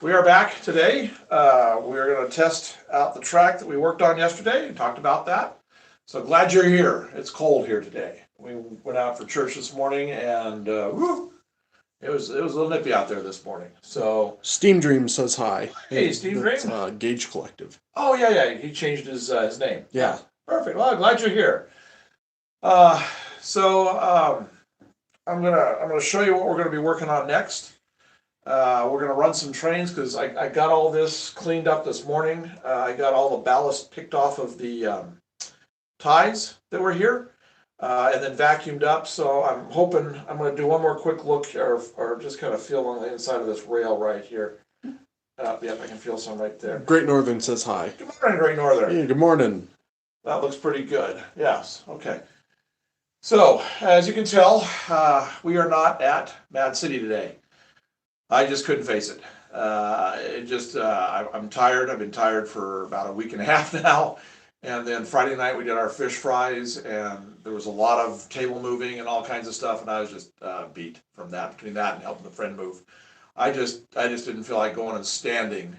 We are back today. We're going to test out the track that we worked on yesterday and talked about that. So glad you're here. It's cold here today. We went out for church this morning and it was a little nippy out there this morning. So Steam Dream says hi. hey, Steve That's Dream. Gage Collective. Oh yeah. He changed his name. Yeah. Perfect. Well, glad you're here. Uh, so I'm gonna show you what we're gonna be working on next. We're gonna run some trains because I got all this cleaned up this morning. I got all the ballast picked off of the ties that were here, and then vacuumed up. So I'm hoping I'm gonna do one more quick look or just kind of feel on the inside of this rail right here. Yep, I can feel some right there. Great Northern says hi. Good morning, Great Northern. Hey, good morning. That looks pretty good. Yes. Okay. So as you can tell, we are not at Mad City today. I just couldn't face it. I'm tired. I've been tired for about a week and a half now. And then Friday night we did our fish fries, and there was a lot of table moving and all kinds of stuff, and I was just beat from that. Between that and helping the friend move, I just didn't feel like going and standing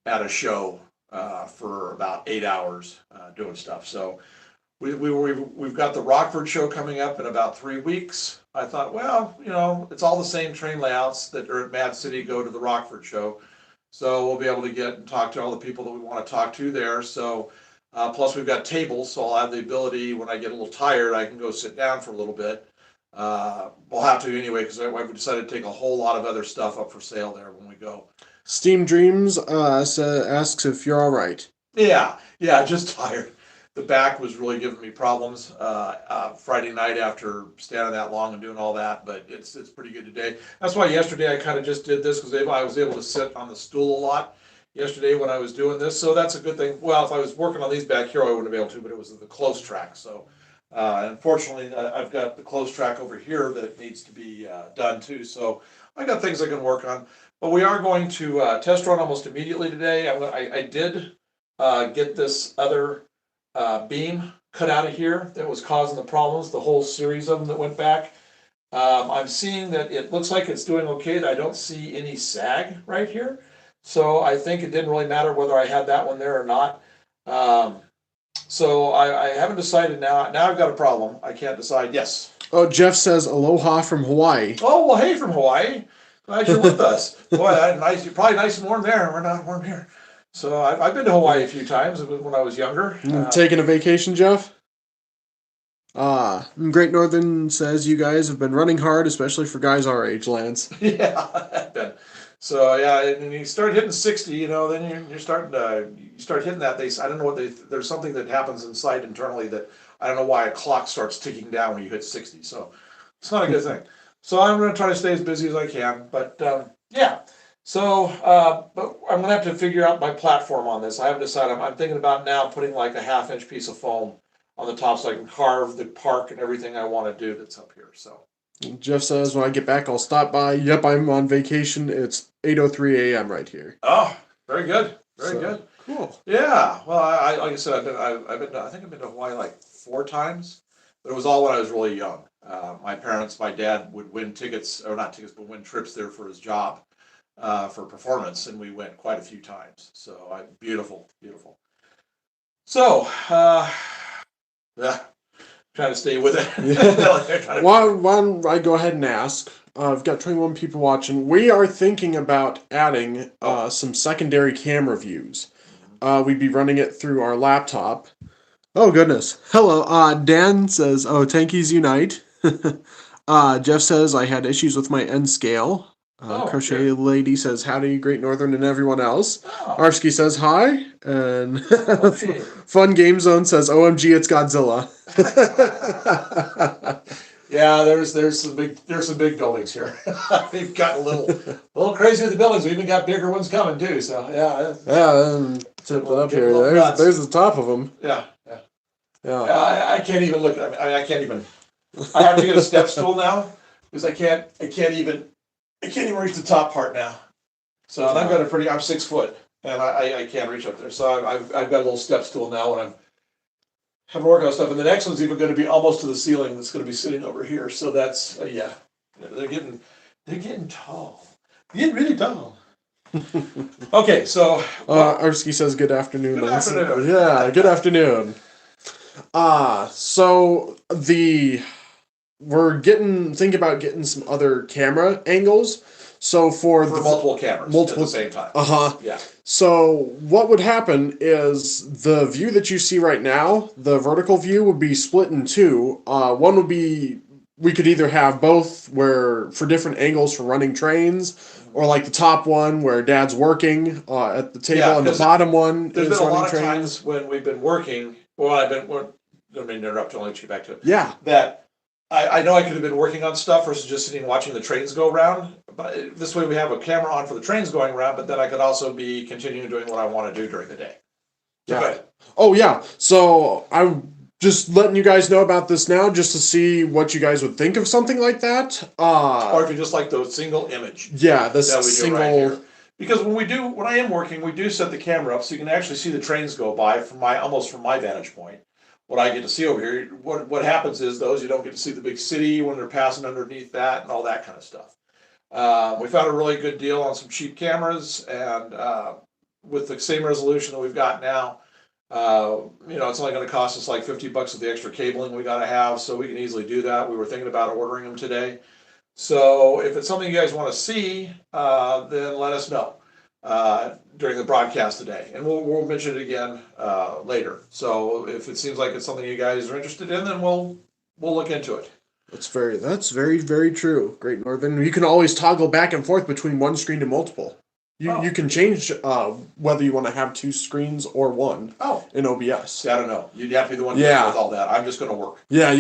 at a show for about 8 hours doing stuff. So we've got the Rockford show coming up in about 3 weeks. I thought, well, it's all the same train layouts that are at Mad City go to the Rockford show. So we'll be able to get and talk to all the people that we want to talk to there. So plus we've got tables, so I'll have the ability when I get a little tired, I can go sit down for a little bit. We'll have to anyway because I've decided to take a whole lot of other stuff up for sale there when we go. Steam Dreams asks if you're all right. Yeah, just tired. The back was really giving me problems Friday night after standing that long and doing all that, but it's pretty good today. That's why yesterday I kind of just did this because I was able to sit on the stool a lot yesterday when I was doing this, so that's a good thing. Well, if I was working on these back here, I wouldn't have been able to, but it was the close track. So unfortunately, I've got the close track over here that needs to be done too. So I got things I can work on, but we are going to test run almost immediately today. I did get this other beam cut out of here that was causing the problems, the whole series of them that went back. I'm seeing that it looks like it's doing okay. I don't see any sag right here. So I think it didn't really matter whether I had that one there or not. So I haven't decided now. Now I've got a problem. I can't decide. Yes. Oh, Jeff says aloha from Hawaii. Oh, well, hey, from Hawaii. Glad you're with us. Boy, nice. You're probably nice and warm there. We're not warm here. So I've been to Hawaii a few times when I was younger. Taking a vacation, Jeff? Great Northern says you guys have been running hard, especially for guys our age, Lance. Yeah, I've been. So yeah, and you start hitting 60, then you're starting to start hitting that. I don't know there's something that happens inside internally that I don't know why a clock starts ticking down when you hit 60. So it's not a good thing. So I'm going to try to stay as busy as I can. But yeah. So, but I'm going to have to figure out my platform on this. I haven't decided. I'm thinking about now putting like a 1/2 inch piece of foam on the top so I can carve the park and everything I want to do that's up here. So. Jeff says, when I get back, I'll stop by. Yep, I'm on vacation. It's 8:03 a.m. right here. Oh, very good. Very good. Cool. Yeah. Well, like I said, I think I've been to Hawaii like 4 times, but it was all when I was really young. My dad would win tickets, or not tickets, but win trips there for his job for performance, and we went quite a few times. So beautiful. So, yeah. Trying to stay with it. Why don't I go ahead and ask? I've got 21 people watching. We are thinking about adding some secondary camera views. We'd be running it through our laptop. Oh, goodness. Hello. Dan says, Tankies Unite. Jeff says, I had issues with my end scale. Crochet good. Lady says, howdy, Great Northern and everyone else. Oh. Arsky says, hi. And Fun Game Zone says, OMG, it's Godzilla. Yeah, there's some big buildings here. They've gotten a little crazy with the buildings. We even got bigger ones coming too. So yeah. Tip it up here. There's the top of them. Yeah. Yeah. I can't even look. I can't even. I have to get a step stool now because I can't even reach the top part now. So and I'm 6 foot and I can't reach up there. So I've got a little step stool now and I'm having to work on stuff. And the next one's even going to be almost to the ceiling. That's going to be sitting over here. So that's yeah. They're getting tall. They're getting really tall. Okay, so Arsky says good afternoon. good afternoon. Yeah, good afternoon. So we're thinking about getting some other camera angles. So for multiple cameras at the same time. Yeah. So what would happen is the view that you see right now, the vertical view, would be split in two. One would be we could either have both where for different angles for running trains, or like the top one where Dad's working at the table, Yeah, and the 'cause bottom one There's is been a running lot of trains. times when we've been working. Well, I don't mean to interrupt. I'll let you get back to it. Yeah, That I know I could have been working on stuff versus just sitting and watching the trains go around. But this way we have a camera on for the trains going around, but then I could also be continuing doing what I want to do during the day. So Yeah. go ahead. Oh yeah. So I'm just letting you guys know about this now, just to see what you guys would think of something like that. Or if you just like the single image Yeah, this that we do single. right here. Because when I am working, we do set the camera up so you can actually see the trains go by almost from my vantage point. What I get to see over here, what happens is you don't get to see the big city when they're passing underneath that and all that kind of stuff. We found a really good deal on some cheap cameras, and with the same resolution that we've got now, it's only going to cost us like $50 with the extra cabling we got to have, so we can easily do that. We were thinking about ordering them today. So if it's something you guys want to see, then let us know during the broadcast today, and we'll mention it again later. So if it seems like it's something you guys are interested in, then we'll look into it. That's very, very true. Great Northern. You can always toggle back and forth between one screen and multiple. You can change whether you want to have two screens or one. Oh. In OBS. See, I don't know. You'd have to be the one Yeah. with all that. I'm just going to work. Yeah,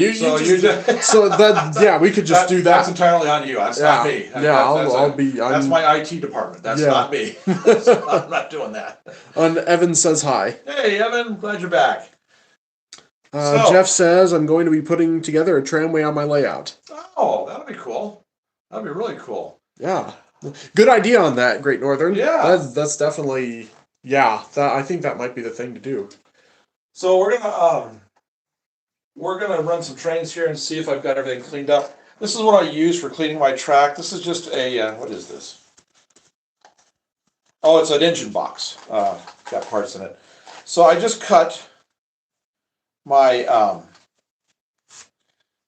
we could just do that. That's entirely on you. That's not me. That's my IT department. That's not me. I'm not doing that. And Evan says hi. Hey, Evan. Glad you're back. Jeff says I'm going to be putting together a tramway on my layout. Oh, that'll be cool. That'll be really cool. Yeah. Good idea on that, Great Northern. Yeah. That's definitely, I think that might be the thing to do. So we're gonna run some trains here and see if I've got everything cleaned up. This is what I use for cleaning my track. This is just a what is this? Oh, it's an engine box. Got parts in it. So I just cut my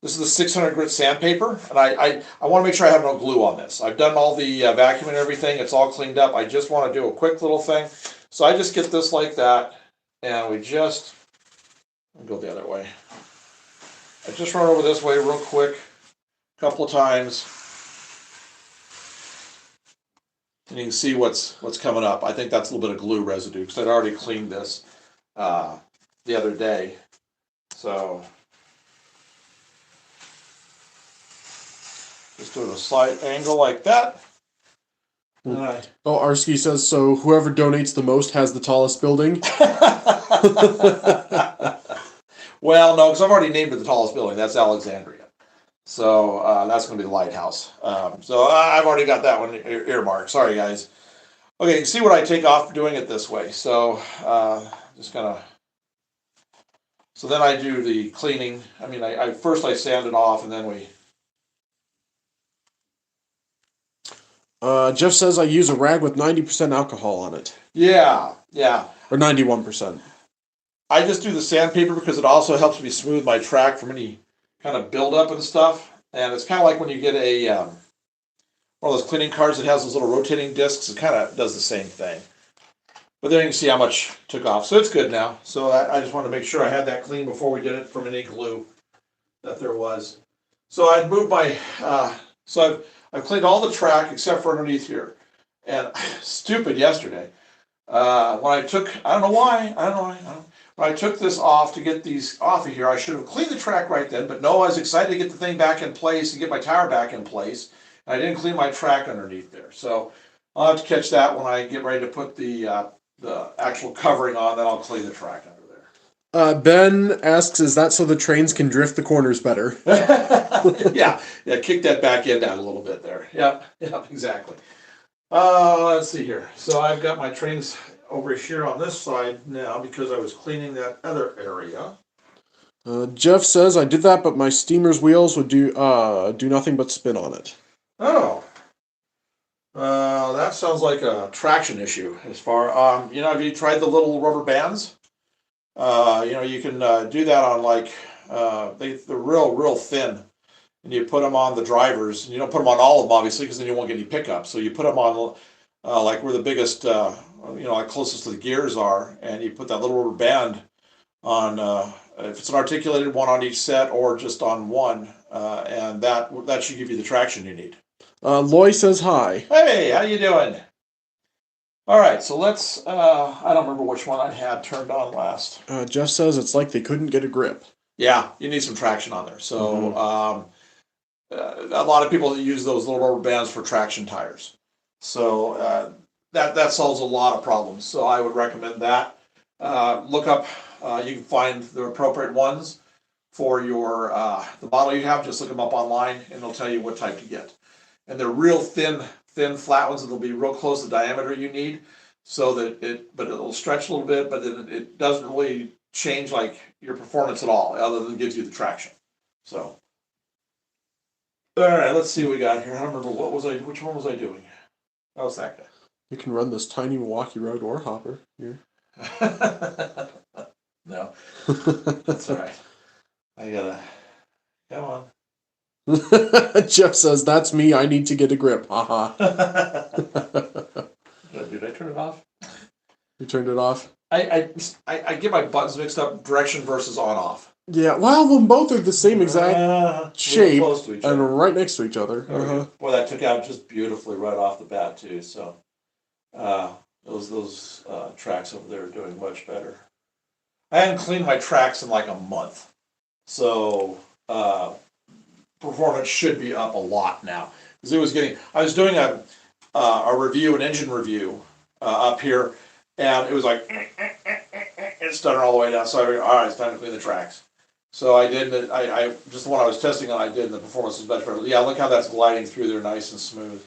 this is the 600 grit sandpaper, and I want to make sure I have no glue on this. I've done all the vacuum and everything. It's all cleaned up. I just want to do a quick little thing. So I just get this like that, and we just go the other way. I just run over this way real quick, a couple of times, and you can see what's coming up. I think that's a little bit of glue residue because I'd already cleaned this the other day. So just doing a slight angle like that. Arsky says, so whoever donates the most has the tallest building. Well, no, because I've already named it the tallest building. That's Alexandria. So that's going to be the lighthouse. So I've already got that one earmarked. Sorry, guys. Okay, you see what I take off doing it this way. So just going to... So then I do the cleaning. I mean, first I sand it off, and then we... Jeff says I use a rag with 90% alcohol on it. Yeah. Or 91%. I just do the sandpaper because it also helps me smooth my track from any kind of buildup and stuff. And it's kind of like when you get one of those cleaning carts that has those little rotating discs. It kind of does the same thing. But then you can see how much took off. So it's good now. So I just wanted to make sure I had that clean before we did it from any glue that there was. So I moved my... I've cleaned all the track except for underneath here. And stupid yesterday. When I took, I don't know why. When I took this off to get these off of here, I should have cleaned the track right then. But no, I was excited to get the thing back in place and get my tire back in place. And I didn't clean my track underneath there. So I'll have to catch that when I get ready to put the actual covering on. Then I'll clean the track under there. Ben asks, is that so the trains can drift the corners better? Yeah, kick that back end out a little bit there. Yep, exactly. Let's see here. So I've got my trains over here on this side now because I was cleaning that other area. Jeff says I did that, but my steamer's wheels would do nothing but spin on it. Oh. That sounds like a traction issue as far, have you tried the little rubber bands? You can do that on like, they're real thin. And you put them on the drivers. And you don't put them on all of them, obviously, because then you won't get any pickup. So you put them on, like where the biggest, like closest to the gears are, and you put that little rubber band on, if it's an articulated one on each set or just on one, and that should give you the traction you need. Loy says hi. Hey, how you doing? All right, so let's. I don't remember which one I had turned on last. Jeff says it's like they couldn't get a grip. Yeah, you need some traction on there. So a lot of people use those little rubber bands for traction tires. So that solves a lot of problems. So I would recommend that. Look up. You can find the appropriate ones for your the model you have. Just look them up online, and it'll tell you what type to get. And they're real thin flat ones that'll be real close to the diameter you need, so that it'll stretch a little bit, but then it doesn't really change like your performance at all, other than gives you the traction. So, all right, let's see what we got here. I don't remember which one was I doing? That was that You can run this tiny Milwaukee Road ore hopper here. guy. No, that's all right. I gotta come on. Jeff says, that's me, I need to get a grip. Haha. Did I turn it off? You turned it off? I get my buttons mixed up, direction versus on off. Yeah, well, them both are the same exact shape close to each other. and right next to each other. Boy, that took out just beautifully right off the bat too. So those tracks over there are doing much better. I hadn't cleaned my tracks in like a month, so performance should be up a lot now. Because I was doing a review, an engine review up here, and it was like it's done all the way down. So I figured, all right, it's time to clean the tracks. So I did. I just the one I was testing on, I did, and the performance was much better. Yeah, look how that's gliding through there, nice and smooth.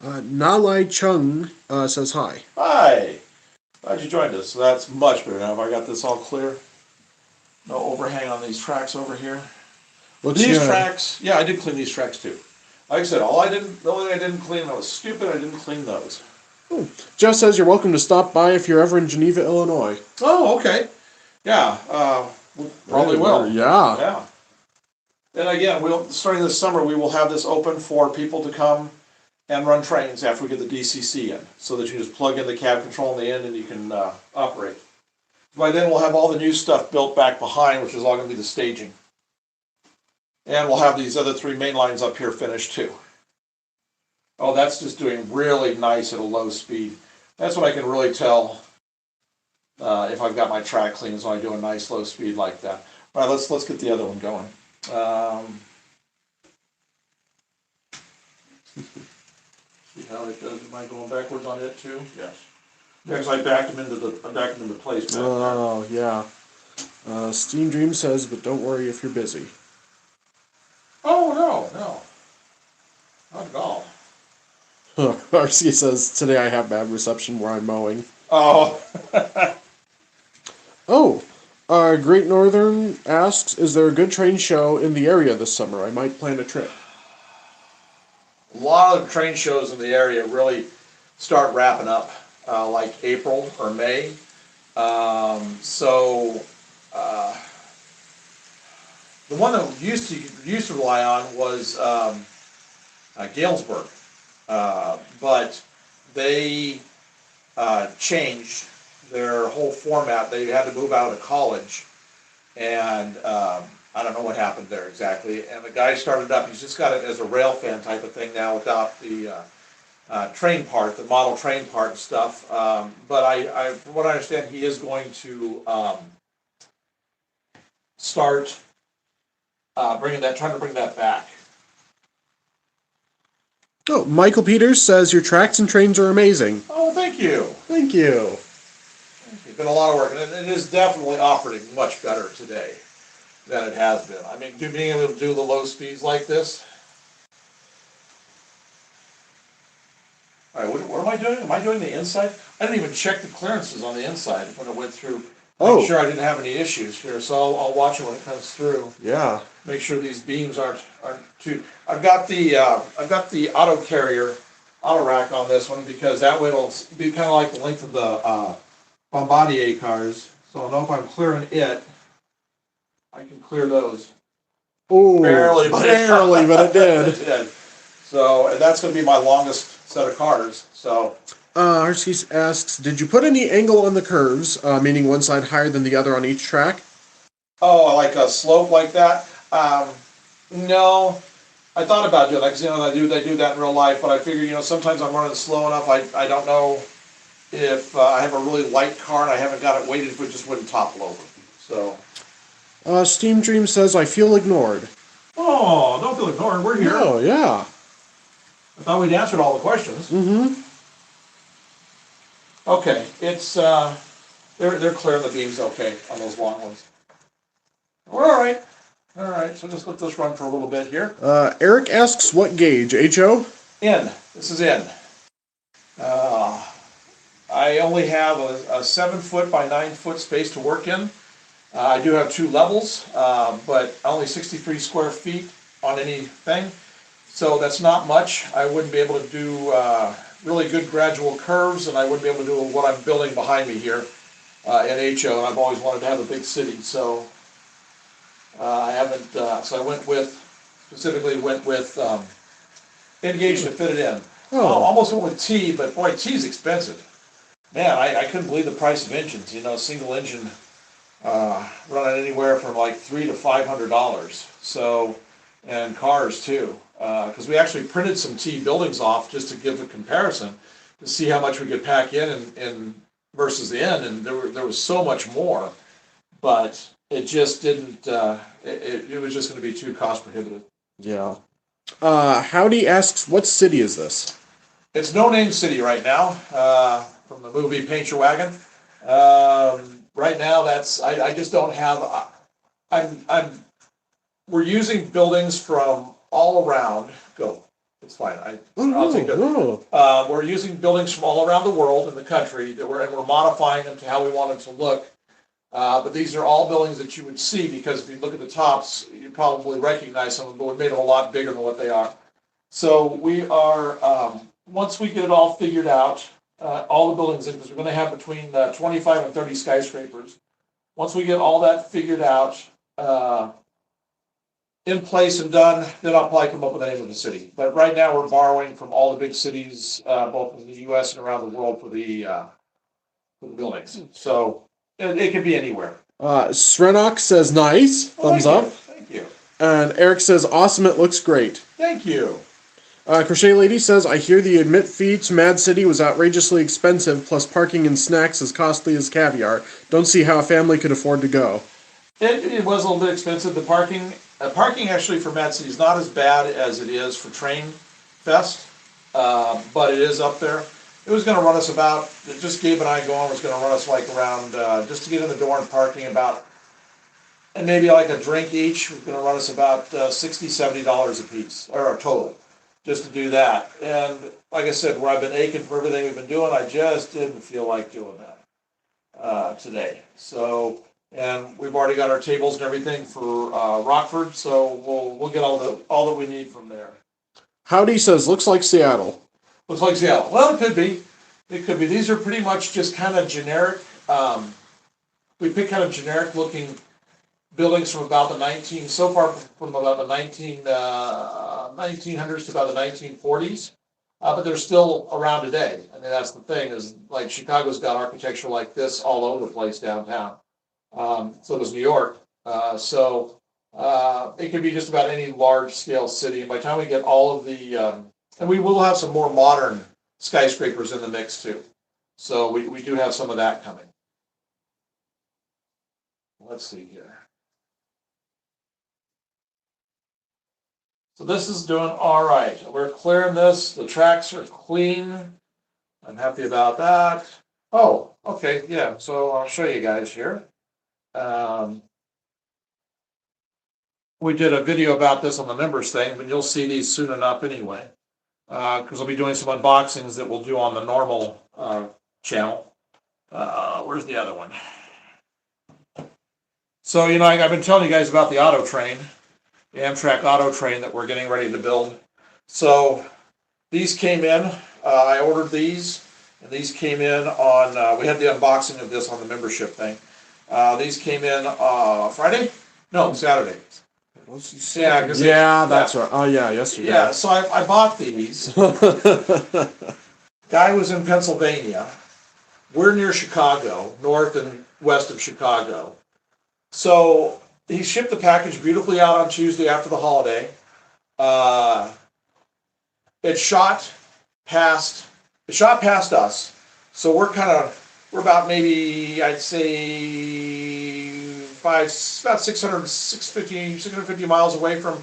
Nalai Chung says hi. Hi, glad you joined us. So that's much better now. Have I got this all clear? No overhang on these tracks over here. Tracks, yeah, I did clean these tracks too. Like I said, the only thing I didn't clean that was stupid, I didn't clean those. Oh, Jeff says you're welcome to stop by if you're ever in Geneva, Illinois. Oh, okay. Yeah, probably will. Yeah. Yeah. And again, starting this summer, we will have this open for people to come and run trains after we get the DCC in, so that you just plug in the cab control in the end and you can operate. By then, we'll have all the new stuff built back behind, which is all going to be the staging. And we'll have these other 3 main lines up here finished too. Oh, that's just doing really nice at a low speed. That's when I can really tell if I've got my track clean, is when I do a nice low speed like that. All right, let's get the other one going. See how it does. Am I going backwards on it too? Yes. Because I backed them into place. Oh, yeah. Steam Dream says, but don't worry if you're busy. Oh, no. Not at all. Arcia says, today I have bad reception where I'm mowing. Oh. Great Northern asks, is there a good train show in the area this summer? I might plan a trip. A lot of train shows in the area really start wrapping up, like April or May. The one that used to rely on was Galesburg, but they changed their whole format. They had to move out of college, and I don't know what happened there exactly. And the guy started up. He's just got it as a rail fan type of thing now, without the train part, the model train part and stuff. But I, from what I understand, he is going to start trying to bring that back. Oh, Michael Peters says your tracks and trains are amazing. Oh, thank you. Thank you. It's been a lot of work, and it is definitely operating much better today than it has been. I mean, being able to do the low speeds like this. All right, what am I doing? Am I doing the inside? I didn't even check the clearances on the inside when it went through. I'm sure I didn't have any issues here, so I'll watch it when it comes through. Yeah. Make sure these beams aren't too. I've got the auto carrier auto rack on this one because that way it'll be kind of like the length of the Bombardier cars. So I know if I'm clearing it, I can clear those. Oh, Barely, but it did. It did. So, and that's going to be my longest set of cars. So, Arceus asks, did you put any angle on the curves, meaning one side higher than the other on each track? oh, like a slope like that? No. I thought about doing that because, they do that in real life, but I figure, sometimes I'm running slow enough. I don't know if I have a really light car and I haven't got it weighted if it just wouldn't topple over. So. Steam Dream says, I feel ignored. Oh, don't feel ignored. We're here. Oh, yeah. I thought we'd answered all the questions. Mm-hmm. Okay, it's they're clearing the beams okay on those long ones. We're all right. All right, so just let this run for a little bit here. Eric asks, what gauge? HO? In. This is in. I only have a 7 foot by 9 foot space to work in. I do have 2 levels, but only 63 square feet on anything. So that's not much. I wouldn't be able to do really good gradual curves, and I wouldn't be able to do what I'm building behind me here in HO. And I've always wanted to have a big city, so I haven't. So I specifically went with N-Gauge to fit it in. Oh. Almost went with T, but boy, T's expensive. Man, I couldn't believe the price of engines. Single engine running anywhere from like $300 to $500. So, and cars too. Because we actually printed some T buildings off just to give a comparison to see how much we could pack in versus the N, and there was so much more, but it just didn't. It was just going to be too cost prohibitive. Yeah. Howdy asks, what city is this? It's No Name City right now, from the movie Paint Your Wagon. Right now, I just don't have. We're using buildings from all around. Go. It's fine. I'll take it. We're using buildings from all around the world in the country and we're modifying them to how we want them to look. But these are all buildings that you would see because if you look at the tops, you probably recognize some of them, but we made them a lot bigger than what they are. So we are, once we get it all figured out, all the buildings in, because we're going to have between 25 and 30 skyscrapers. Once we get all that figured out, in place and done, then I'll probably come up with the name of the city. But right now we're borrowing from all the big cities, both in the U.S. and around the world for the buildings. So it could be anywhere. Srenok says nice, thumbs up. Thank you. And Eric says awesome, it looks great. Thank you. Crochet Lady says, I hear the admit fee to Mad City was outrageously expensive, plus parking and snacks as costly as caviar. Don't see how a family could afford to go. It was a little bit expensive. The parking actually for Mad City is not as bad as it is for Train Fest, but it is up there. It was going to run us about, just Gabe and I going, was going to run us like around, just to get in the door and parking about, and maybe like a drink each, was going to run us about $60, $70 a piece, or a total, just to do that. And like I said, where I've been aching for everything we've been doing, I just didn't feel like doing that today. So, and we've already got our tables and everything for Rockford, so we'll get all that we need from there. Howdy says, looks like Seattle. Looks like Seattle. Well, it could be. It could be. These are pretty much just kind of generic. We pick kind of generic looking buildings from about the 1900s to about the 1940s. But they're still around today. I mean, that's the thing is like Chicago's got architecture like this all over the place downtown. So does New York. So it could be just about any large scale city. And by the time we get all of the, and we will have some more modern skyscrapers in the mix too. So we do have some of that coming. Let's see here. So this is doing all right. We're clearing this. The tracks are clean. I'm happy about that. Oh, okay, yeah. So I'll show you guys here. We did a video about this on the members thing, but you'll see these soon enough anyway. Because I'll be doing some unboxings that we'll do on the normal channel. Where's the other one? So, I've been telling you guys about the auto train, the Amtrak auto train that we're getting ready to build. So these came in I ordered these, and these came in on, we had the unboxing of this on the membership thing. These came in, Friday? No, Saturday. Yeah, 'cause Yeah, that's right. Oh yeah, yesterday. Yeah, so I bought these. Guy was in Pennsylvania. We're near Chicago, north and west of Chicago. So he shipped the package beautifully out on Tuesday after the holiday. Uh, it shot past us. So we're about maybe, I'd say about 650 miles away from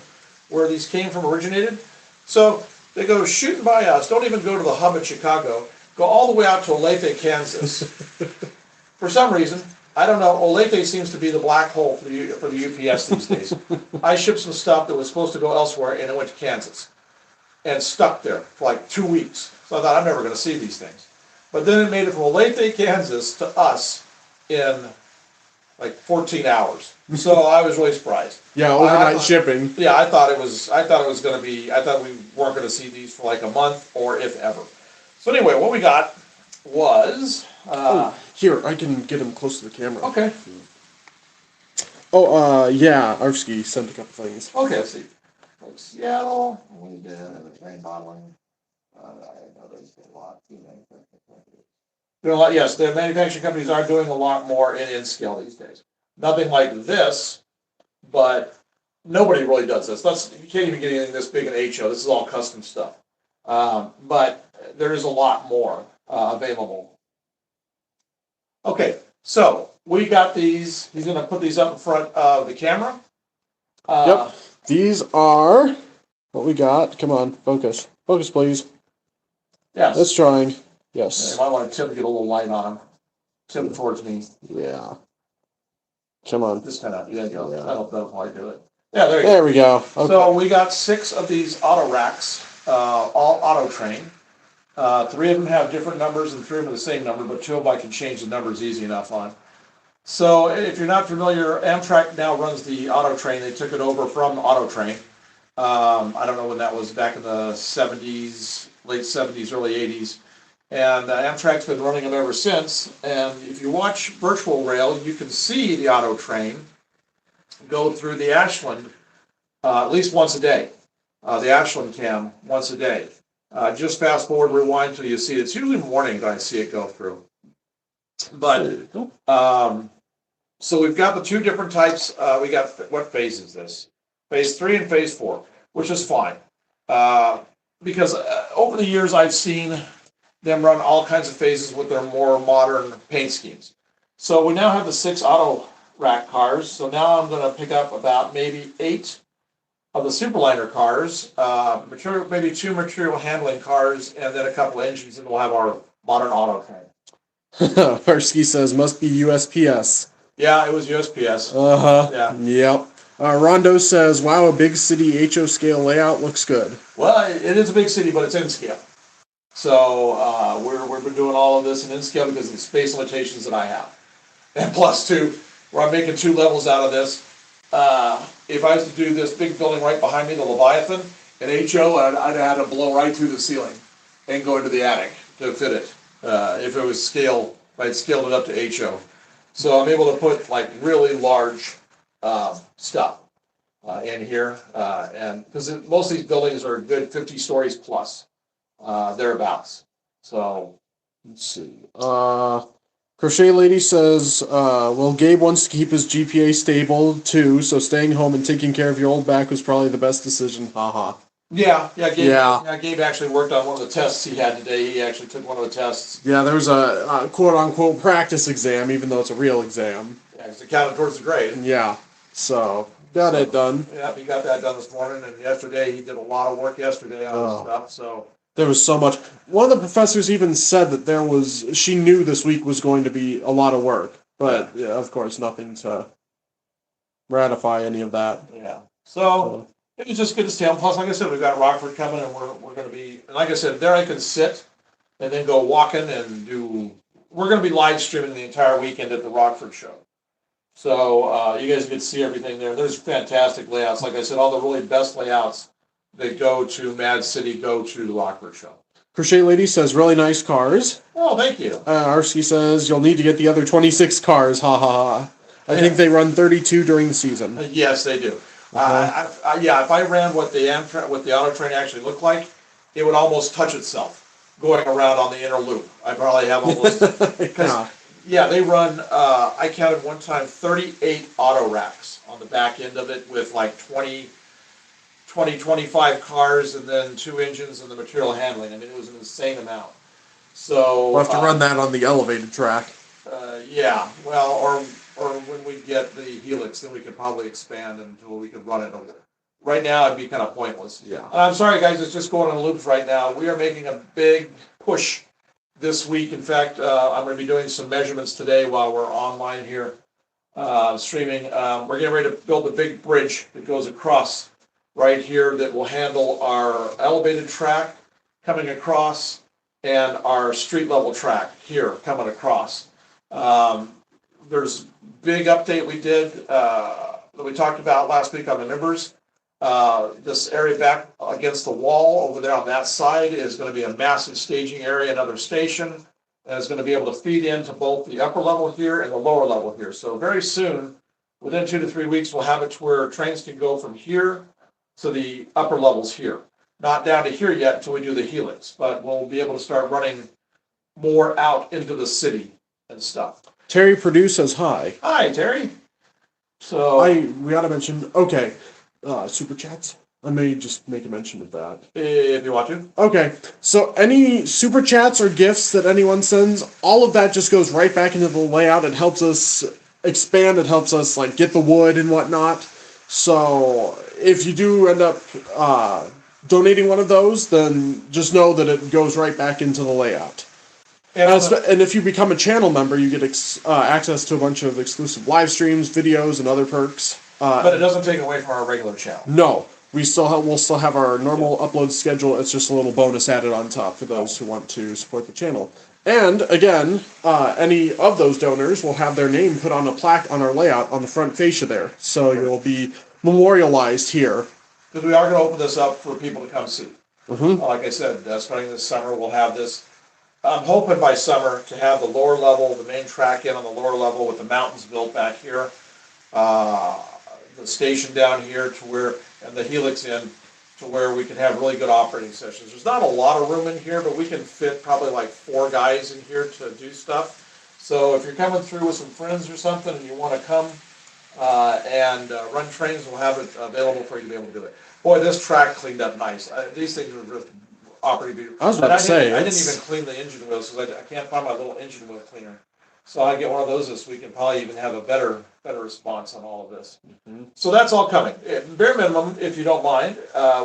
where these came from, originated. So they go shooting by us, don't even go to the hub in Chicago, go all the way out to Olathe, Kansas. For some reason, I don't know, Olathe seems to be the black hole for the UPS these days. I shipped some stuff that was supposed to go elsewhere, and it went to Kansas and stuck there for like 2 weeks. So I thought, I'm never going to see these things. But then it made it from Olathe, Kansas to us in like 14 hours. So I was really surprised. Yeah, overnight shipping. Yeah, I thought it was going to be, I thought we weren't going to see these for like a month or if ever. So anyway, what we got was, here, I can get him close to the camera. okay. Oh, yeah, Arfsky sent a couple things. Okay, let's see. Like Seattle, we did train bottling. I know there's a lot. Doing a lot, yes, the manufacturing companies are doing a lot more in scale these days. Nothing like this, but nobody really does this. You can't even get anything this big in HO. This is all custom stuff. But there is a lot more available. Okay, so we got these. He's going to put these up in front of the camera. Yep. These are what we got. Come on, focus. Focus, please. Yes. That's trying. Yes. You might want to tip to get a little light on them. Tip towards me. Yeah. Come on. Just kind of, there you go. Yeah. That'll probably do it. Yeah, there you There we go. Okay. So we got 6 of these auto racks, all auto train. 3 of them have different numbers and 3 of them are the same number, but 2 of them I can change the numbers easy enough on. So if you're not familiar, Amtrak now runs the auto train. They took it over from Auto Train. I don't know when that was, back in the 70s, late 70s, early 80s. And Amtrak's been running them ever since. And if you watch Virtual Rail, you can see the auto train go through the Ashland at least once a day. The Ashland cam once a day. Just fast forward, rewind till you see it. It's usually morning that I see it go through. But so we've got the 2 different types. We got, what phase is this? Phase 3 and phase 4, which is fine. Because over the years I've seen them run all kinds of phases with their more modern paint schemes. So we now have the 6 auto rack cars. So now I'm going to pick up about maybe 8 of the Superliner cars, maybe 2 material handling cars, and then a couple of engines, and we'll have our modern auto train. Arfsky says must be USPS. Yeah, it was USPS. Yeah. Yep. Rondo says, wow, a big city HO scale layout looks good. Well, it is a big city, but it's in scale. So we've been doing all of this in scale because of the space limitations that I have. And plus 2, where I'm making 2 levels out of this. If I was to do this big building right behind me, the Leviathan, in HO, I'd have had to blow right through the ceiling and go into the attic to fit it. If it was scale, if I'd scaled it up to HO. So I'm able to put like really large stuff in here. And because most of these buildings are a good 50 stories plus, thereabouts. So let's see. Crochet Lady says, well, Gabe wants to keep his GPA stable too, so staying home and taking care of your old back was probably the best decision. Haha. Yeah, Gabe actually worked on one of the tests he had today. He actually took one of the tests. Yeah, there was a quote-unquote practice exam, even though it's a real exam. Yeah, because it counted towards the grade. Yeah, so got it done. Yeah, he got that done this morning, and yesterday he did a lot of work yesterday on this stuff, so. There was so much. One of the professors even said that she knew this week was going to be a lot of work, but yeah, of course, nothing to ratify any of that. Yeah, so it was just good to stay on. Plus, like I said, we've got Rockford coming, and we're going to be, and like I said, there I can sit and then go walking and we're going to be live streaming the entire weekend at the Rockford show. So you guys can see everything there. There's fantastic layouts. Like I said, all the really best layouts that go to Mad City go to the Rockford show. Crochet Lady says, really nice cars. Oh, thank you. Arsky says, you'll need to get the other 26 cars. Ha ha ha. I think they run 32 during the season. Yes, they do. Yeah, if I ran what the auto train actually looked like, it would almost touch itself going around on the inner loop. I probably have almost, yeah, they run, I counted one time 38 auto racks on the back end of it with like 25 cars and then 2 engines and the material handling. I mean, it was an insane amount. So We'll have to run that on the elevated track. yeah, well, or when we get the Helix, then we could probably expand until we could run it over. Right now, it'd be kind of pointless. Yeah. I'm sorry, guys, it's just going on loops right now. We are making a big push this week. In fact, I'm going to be doing some measurements today while we're online here streaming. We're getting ready to build a big bridge that goes across right here that will handle our elevated track coming across and our street level track here coming across. There's big update we did that we talked about last week on the members. This area back against the wall over there on that side is going to be a massive staging area, another station, and it's going to be able to feed into both the upper level here and the lower level here. So very soon, within 2 to 3 weeks, we'll have it to where trains can go from here to the upper levels here. Not down to here yet until we do the Helix, but we'll be able to start running more out into the city and stuff. Terry Purdue says hi. Hi, Terry. So we ought to mention, okay, super chats. I may just make a mention of that. If you want to. Okay, so any super chats or gifts that anyone sends, all of that just goes right back into the layout. It helps us expand. It helps us like get the wood and whatnot. So if you do end up donating one of those, then just know that it goes right back into the layout. And if you become a channel member, you get access to a bunch of exclusive live streams, videos, and other perks. But it doesn't take away from our regular channel. No, we'll still have our normal upload schedule. It's just a little bonus added on top for those who want to support the channel. And again, any of those donors will have their name put on a plaque on our layout on the front fascia there. So you'll be memorialized here. Because we are going to open this up for people to come see. Mm-hmm. Like I said, starting this summer, we'll have this. I'm hoping by summer to have the lower level, the main track in on the lower level with the mountains built back here, the station down here to where, and the Helix in to where we can have really good operating sessions. There's not a lot of room in here, but we can fit probably like 4 guys in here to do stuff. So if you're coming through with some friends or something and you want to come and run trains, we'll have it available for you to be able to do it. Boy, this track cleaned up nice. These things are just operating beautiful. I was about to say, I didn't even clean the engine wheels because I can't find my little engine wheel cleaner. So I get one of those this week and probably even have a better response on all of this. Mm-hmm. So that's all coming. Bare minimum, if you don't mind,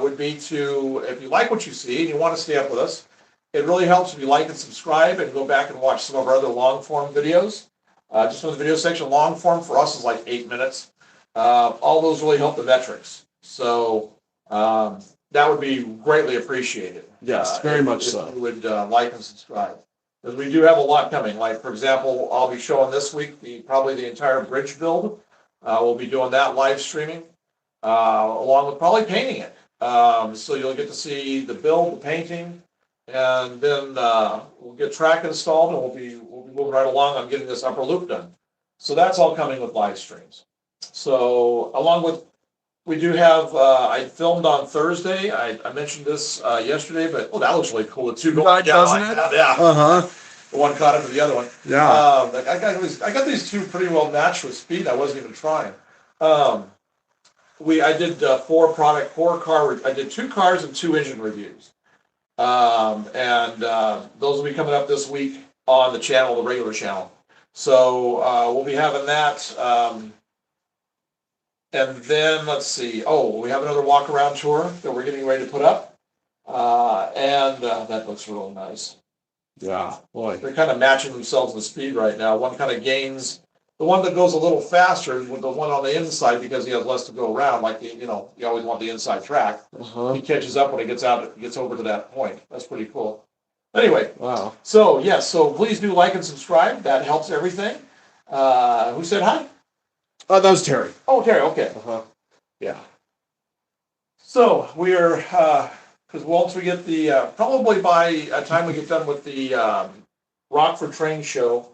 would be to, if you like what you see and you want to stay up with us, it really helps if you like and subscribe and go back and watch some of our other long form videos. Just from the video section, long form for us is like 8 minutes. All those really help the metrics. So that would be greatly appreciated. Yes, very much so. If you would like and subscribe. Because we do have a lot coming. Like, for example, I'll be showing this week probably the entire bridge build. We'll be doing that live streaming, along with probably painting it. So you'll get to see the build, the painting, and then we'll get track installed, and we'll be moving right along on getting this upper loop done. So that's all coming with live streams. So along with, we do have, I filmed on Thursday. I mentioned this yesterday, but that looks really cool too. Doesn't it? Yeah. Uh-huh. The one caught up to the other one. Yeah. I got these 2 pretty well matched with speed. I wasn't even trying. I did I did 2 cars and 2 engine reviews. And those will be coming up this week on the channel, the regular channel. So we'll be having that. And then let's see. Oh, we have another walk around tour that we're getting ready to put up. And that looks real nice. Yeah, boy. They're kind of matching themselves in the speed right now. One kind of gains, the one that goes a little faster with the one on the inside because he has less to go around. Like, you always want the inside track. Uh-huh. He catches up when he gets over to that point. That's pretty cool. Anyway. Wow. So, yes, so please do like and subscribe. That helps everything. Who said hi? That was Terry. Oh, Terry, okay. Uh-huh. Yeah. So we are because once we get the, probably by the time we get done with the Rockford Train Show,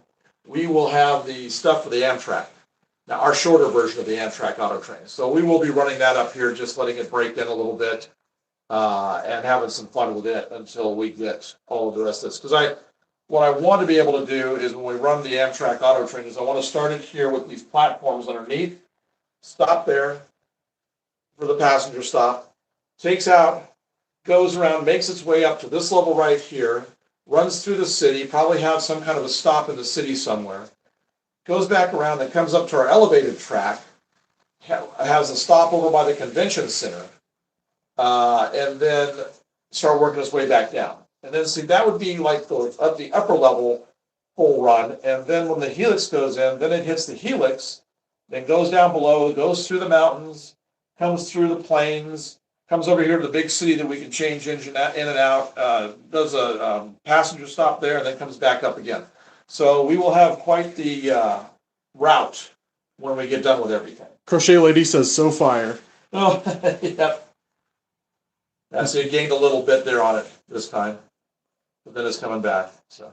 we will have the stuff for the Amtrak. Now, our shorter version of the Amtrak Auto Train. So we will be running that up here, just letting it break in a little bit and having some fun with it until we get all of the rest of this. Because what I want to be able to do is when we run the Amtrak Auto Train is I want to start it here with these platforms underneath, stop there for the passenger stop, takes out, goes around, makes its way up to this level right here, runs through the city, probably have some kind of a stop in the city somewhere, goes back around and comes up to our elevated track, has a stop over by the convention center, and then start working its way back down. And then see, that would be like the upper level full run. And then when the helix goes in, then it hits the helix, then goes down below, goes through the mountains, comes through the plains, comes over here to the big city that we can change engine in and out, does a passenger stop there, and then comes back up again. So we will have quite the route when we get done with everything. Crochet Lady says, so fire. Oh, yep. So it gained a little bit there on it this time, but then it's coming back. So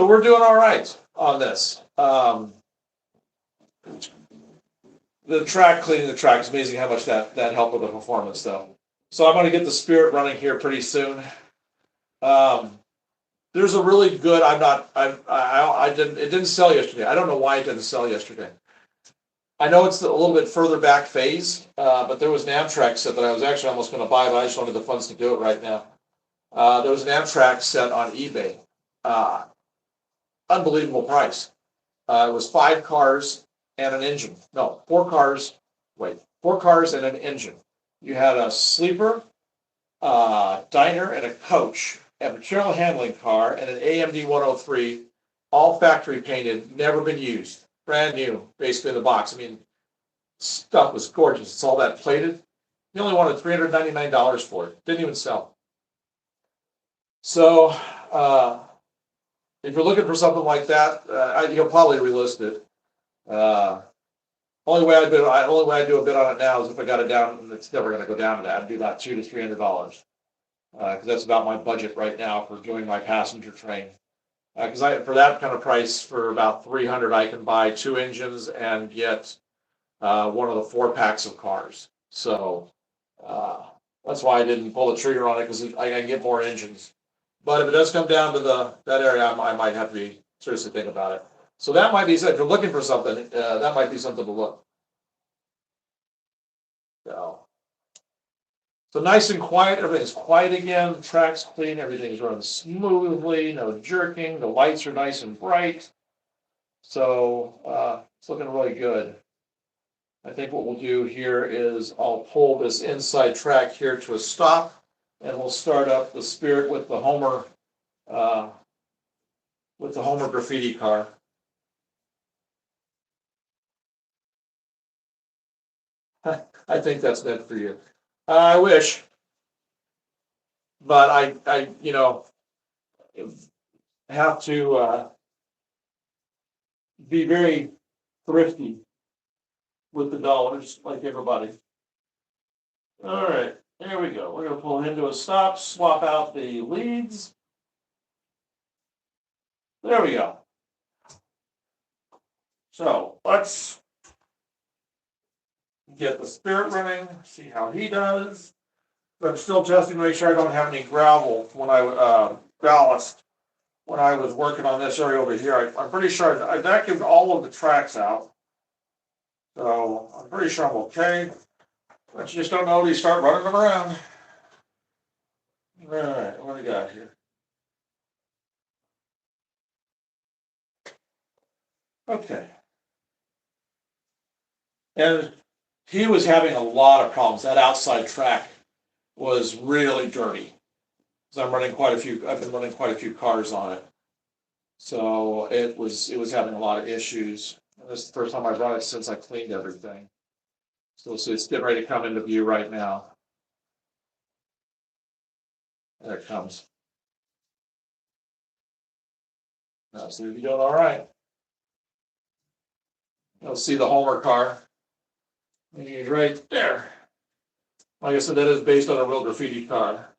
we're doing all right on this. The track, cleaning the track, is amazing how much that helped with the performance, though. So I'm going to get the Spirit running here pretty soon. There's a really good. It didn't sell yesterday. I don't know why it didn't sell yesterday. I know it's a little bit further back phase, but there was an Amtrak set that I was actually almost going to buy, but I just wanted the funds to do it right now. There was an Amtrak set on eBay. Unbelievable price. It was 5 cars and an engine. No, 4 cars. Wait, 4 cars and an engine. You had a sleeper, diner, and a coach, a material handling car, and an AMD 103, all factory painted, never been used. Brand new, basically in the box. I mean, stuff was gorgeous. It's all that plated. He only wanted $399 for it. Didn't even sell. So, if you're looking for something like that, you'll probably relist it. Only way I do a bid on it now is if I got it down, and it's never going to go down to that. I'd do about $200 to $300 because that's about my budget right now for doing my passenger train. Because for that kind of price, for about $300, I can buy 2 engines and get one of the 4 packs of cars. So that's why I didn't pull the trigger on it, because I can get more engines. But if it does come down to that area, I might have to be seriously think about it. So that might be, if you're looking for something, that might be something to look. So nice and quiet. Everything's quiet again. The track's clean. Everything's running smoothly. No jerking. The lights are nice and bright. So it's looking really good. I think what we'll do here is I'll pull this inside track here to a stop, and we'll start up the Spirit with the Homer graffiti car. I think that's meant for you. I wish, but I have to be very thrifty with the dollars, like everybody. All right, there we go. We're going to pull into a stop, swap out the leads. There we go. So let's get the Spirit running, see how he does. But I'm still testing to make sure I don't have any gravel when I ballast when I was working on this area over here. I'm pretty sure I vacuumed all of the tracks out. So I'm pretty sure I'm okay. But you just don't know till you start running them around. All right, what do we got here? Okay. And he was having a lot of problems. That outside track was really dirty. So I've been running quite a few cars on it. So it was having a lot of issues. And this is the first time I've run it since I cleaned everything. So it's getting ready to come into view right now. There it comes. Now, so you're doing all right. You'll see the Homer car. He's right there. Like I said, that is based on a real graffiti car.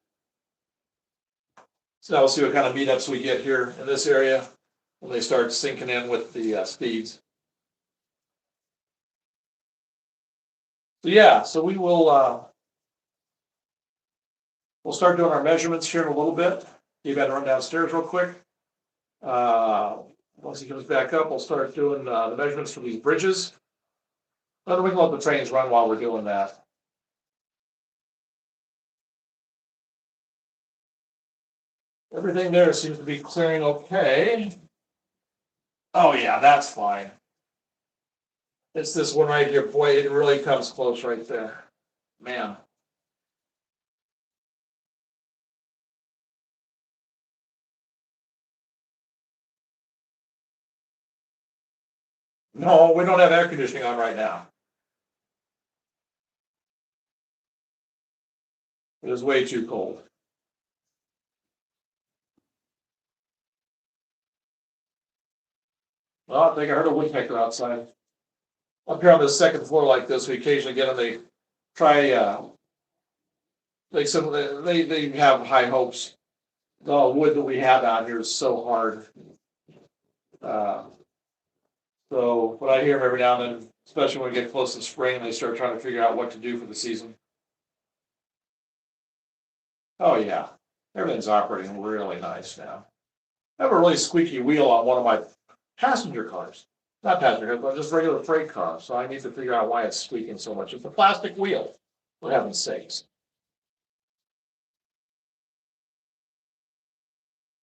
So now we'll see what kind of meetups we get here in this area when they start sinking in with the speeds. So yeah, so we will we'll start doing our measurements here in a little bit. You got to run downstairs real quick. Once he comes back up, we'll start doing the measurements for these bridges. Then we can let the trains run while we're doing that. Everything there seems to be clearing okay. Oh yeah, that's fine. It's this one right here. Boy, it really comes close right there. Man. No, we don't have air conditioning on right now. It is way too cold. Well, I think I heard a woodpecker outside. Up here on the second floor like this, we occasionally get them. They try, they have high hopes. The wood that we have out here is so hard. So, but I hear them every now and then, especially when we get close to spring and they start trying to figure out what to do for the season. Oh yeah, everything's operating really nice now. I have a really squeaky wheel on one of my passenger cars. Not passenger cars, but just regular freight cars. So I need to figure out why it's squeaking so much. It's a plastic wheel, for heaven's sakes.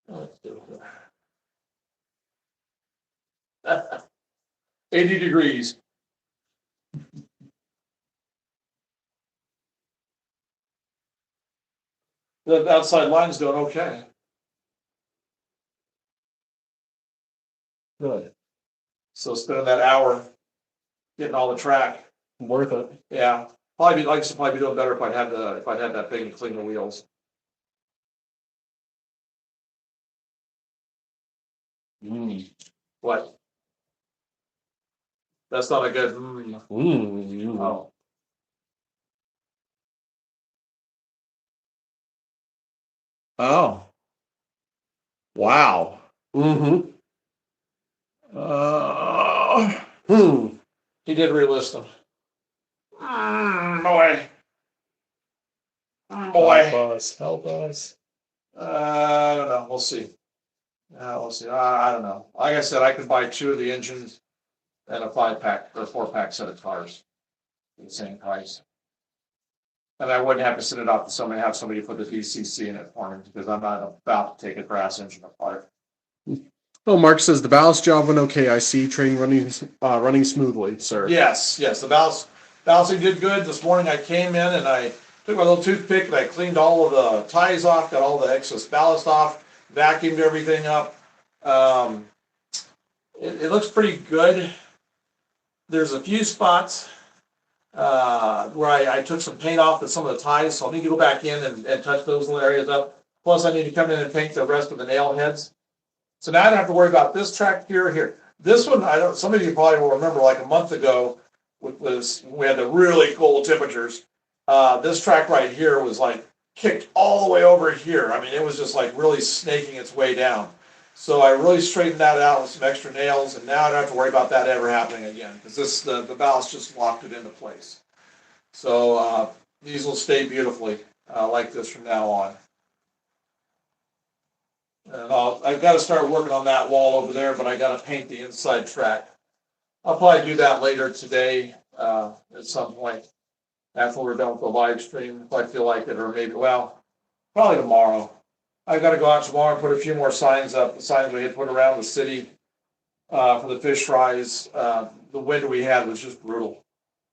Let's do it. 80 degrees. The outside line's doing okay. Good. So spending that hour getting all the track. Worth it. Yeah. Probably be like to probably be doing better if I'd had that thing to clean the wheels. What? That's not a good Oh. Oh. Wow. Mm-hmm. He did relist them. Boy. Boy. Help us. Help us. I don't know. We'll see. We'll see. I don't know. Like I said, I could buy 2 of the engines and a 5-pack or 4-pack set of tires for the same price. And I wouldn't have to send it off to somebody, have somebody put the VCC in it for me because I'm not about to take a brass engine apart. Oh, Mark says the ballast job went okay. I see train running smoothly, sir. Yes, the balancing did good. This morning I came in and I took my little toothpick and I cleaned all of the ties off, got all the excess ballast off, vacuumed everything up. It looks pretty good. There's a few spots where I took some paint off some of the ties, so I need to go back in and touch those little areas up. Plus, I need to come in and paint the rest of the nail heads. So now I don't have to worry about this track here. This one, some of you probably will remember like a month ago, we had the really cold temperatures. This track right here was like kicked all the way over here. I mean, it was just like really snaking its way down. So I really straightened that out with some extra nails, and now I don't have to worry about that ever happening again because the ballast just locked it into place. So these will stay beautifully like this from now on. And I've got to start working on that wall over there, but I got to paint the inside track. I'll probably do that later today at some point after we're done with the live stream, if I feel like it, or maybe, well, probably tomorrow. I've got to go out tomorrow and put a few more signs up, the signs we had put around the city for the fish fries. The wind we had was just brutal.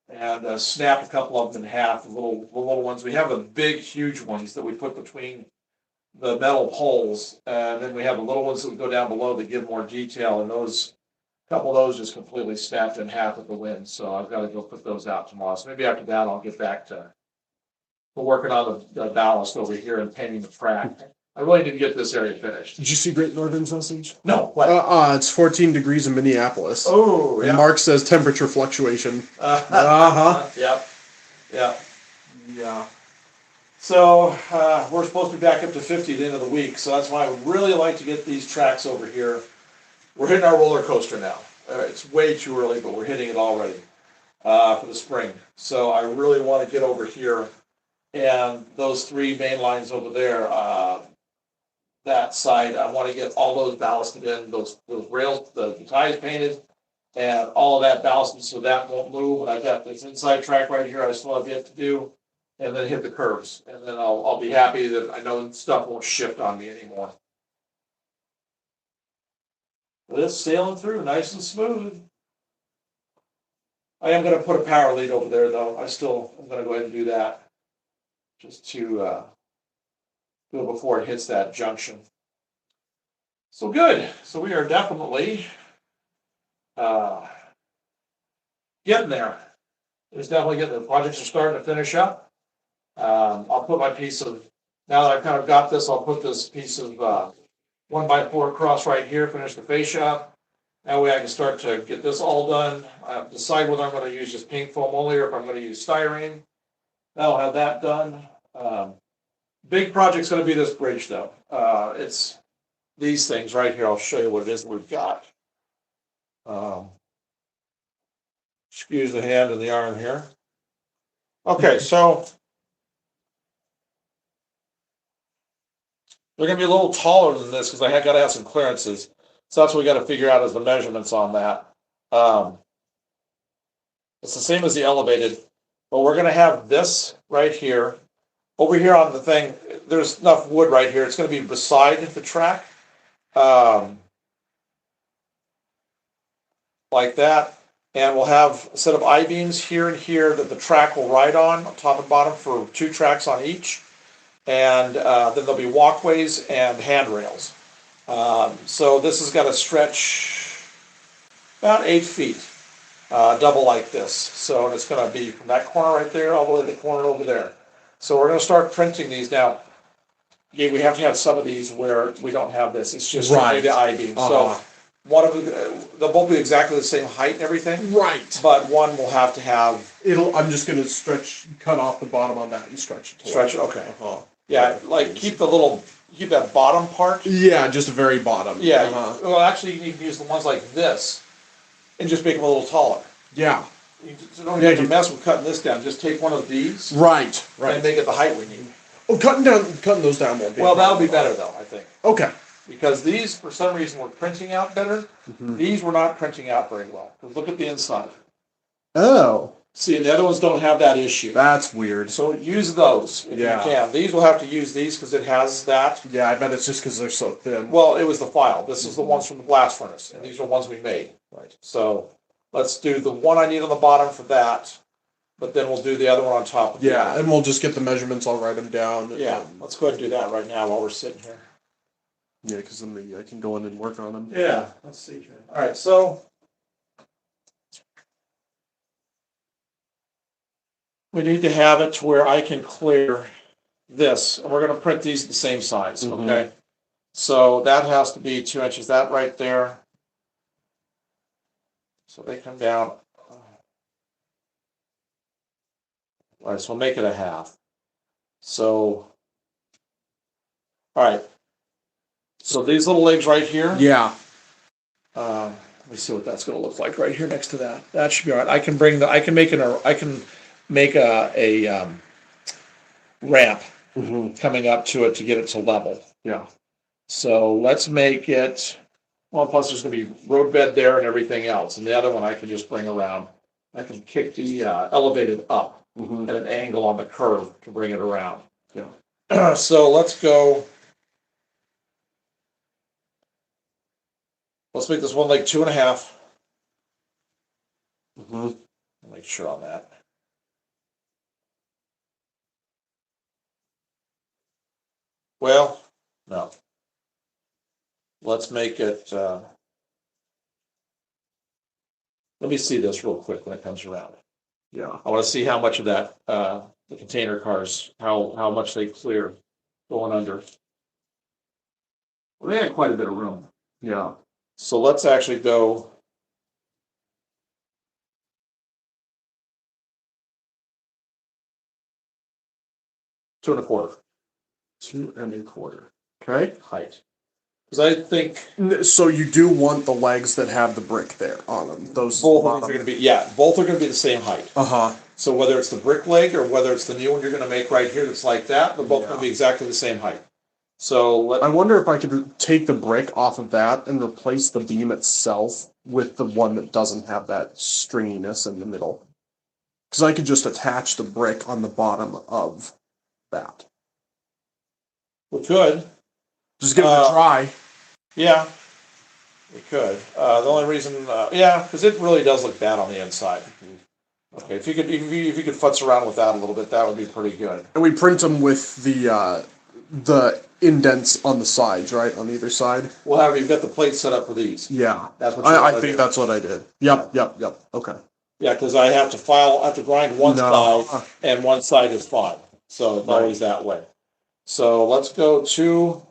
And snapped a couple of them in half, the little ones. We have the big, huge ones that we put between the metal poles, and then we have the little ones that would go down below that give more detail, and a couple of those just completely snapped in half with the wind. So I've got to go put those out tomorrow. So maybe after that I'll get back to working on the ballast over here and painting the track. I really need to get this area finished. Did you see Great Northern's message? No, what? It's 14 degrees in Minneapolis. Oh, yeah. And Mark says temperature fluctuation. Yep. Yeah. So we're supposed to be back up to 50 at the end of the week. So that's why I would really like to get these tracks over here. We're hitting our roller coaster now. It's way too early, but we're hitting it already for the spring. So I really want to get over here, and those three main lines over there. That side, I want to get all those ballasted in, those rails, the ties painted, and all of that ballasted so that won't move. And I've got this inside track right here I still have yet to do, and then hit the curves. And then I'll be happy that I know stuff won't shift on me anymore. But it's sailing through nice and smooth. I am going to put a power lead over there though. I'm going to go ahead and do that just to do it before it hits that junction. So good. So we are definitely getting there. It's definitely getting, the projects are starting to finish up. I'll put my piece of, now that I've kind of got this, I'll put this piece of 1x4 across right here, finish the fascia up. That way I can start to get this all done. Decide whether I'm going to use just pink foam only or if I'm going to use styrene. That'll have that done. Big project's going to be this bridge though. It's these things right here. I'll show you what it is we've got. Excuse the hand and the arm here. Okay, so they're going to be a little taller than this because I got to have some clearances. So that's what we got to figure out is the measurements on that. It's the same as the elevated, but we're going to have this right here. Over here on the thing, there's enough wood right here. It's going to be beside the track. Like that. And we'll have a set of I-beams here and here that the track will ride on top and bottom for 2 tracks on each. And then there'll be walkways and handrails. So this has got to stretch about 8 feet, double like this. So and it's going to be from that corner right there all the way to the corner over there. So we're going to start printing these now. Yeah, we have to have some of these where we don't have this. It's just strictly the I-beam. So one of them, they'll both be exactly the same height and everything. Right. But one will have to have. I'm just going to cut off the bottom on that and stretch it. Stretch it, okay. Yeah, like keep that bottom part. Yeah, just the very bottom. Yeah. Well, actually, you can use the ones like this, and just make them a little taller. Yeah. You don't need to mess with cutting this down. Just take one of these. Right. And make it the height we need. Oh, cutting those down won't be. Well, that'll be better though, I think. Okay. Because these, for some reason, were printing out better. Mm-hmm. These were not printing out very well. Look at the inside. Oh. See, and the other ones don't have that issue. That's weird. So use those if you can. These will have to use these because it has that. Yeah, I bet it's just because they're so thin. Well, it was the file. This is the ones from the blast furnace, and these are ones we made. Right. So let's do the one I need on the bottom for that, but then we'll do the other one on top. Yeah, and we'll just get the measurements. I'll write them down. Yeah, let's go ahead and do that right now while we're sitting here. Yeah, because then I can go in and work on them. Yeah, let's see here. All right, so we need to have it to where I can clear this, and we're going to print these the same size, okay? So that has to be 2 inches, that right there. So they come down. All right, so we'll make it a half. So, all right. So these little legs right here. Yeah. Let me see what that's going to look like right here next to that. That should be all right. I can make a ramp coming up to it to get it to level. Yeah. So let's make it. Well, plus there's going to be roadbed there and everything else, and the other one I can just bring around. I can kick the elevated up at an angle on the curve to bring it around. Yeah. So let's go. Let's make this one leg 2.5. Make sure on that. Well, no. Let's make it. Let me see this real quick when it comes around. Yeah. I want to see how much of that the container cars, how much they clear going under. Well, they had quite a bit of room. Yeah. So let's actually go. 2 1/4 2 1/4. Okay. height. Because I think So you do want the legs that have the brick there on them. Those both of these are going to be, yeah, both are going to be the same height. Uh-huh. So whether it's the brick leg or whether it's the new one you're going to make right here that's like that, they're both Yeah. going to be exactly the same height. So I wonder if I could take the brick off of that and replace the beam itself with the one that doesn't have that stringiness in the middle. Because I could just attach the brick on the bottom of that. we could, Just give it a try. yeah, we could. The only reason, yeah, because it really does look bad on the inside. Okay, if you could futz around with that a little bit, that would be pretty good. And we print them with the indents on the sides, right? On either side. Well, however, you've got the plate set up for these. Yeah. That's what you I wanna think do. that's what I did. Yep. Okay. Yeah, because I have to grind one side, and one side is fine. So it's always that way. So let's go to,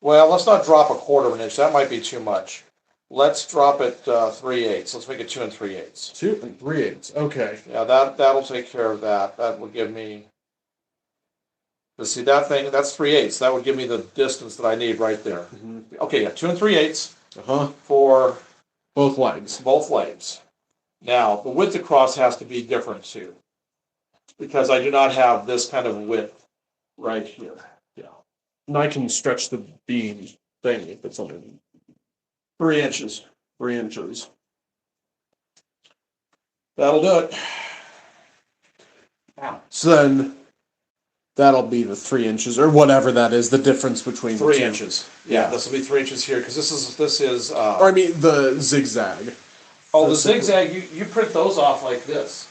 well, let's not drop 1/4 of an inch. That might be too much. Let's drop it 3/8. Let's make it 2 3/8. 2 3/8. Okay. Yeah, that'll take care of that. That will give me. Let's see that thing. That's 3/8. That would give me the distance that I need right there. Okay, yeah, 2 3/8 for Both legs. both legs. Now the width across has to be different too, because I do not have this kind of width right here. Yeah. And I can stretch the beam thing if it's only 3 inches. 3 inches. That'll do it. So then that'll be the 3 inches or whatever that is, the difference between 3 the two. inches. Yeah, this will be 3 inches here because this is. Or I mean the zigzag. Oh, the zigzag. You print those off like this.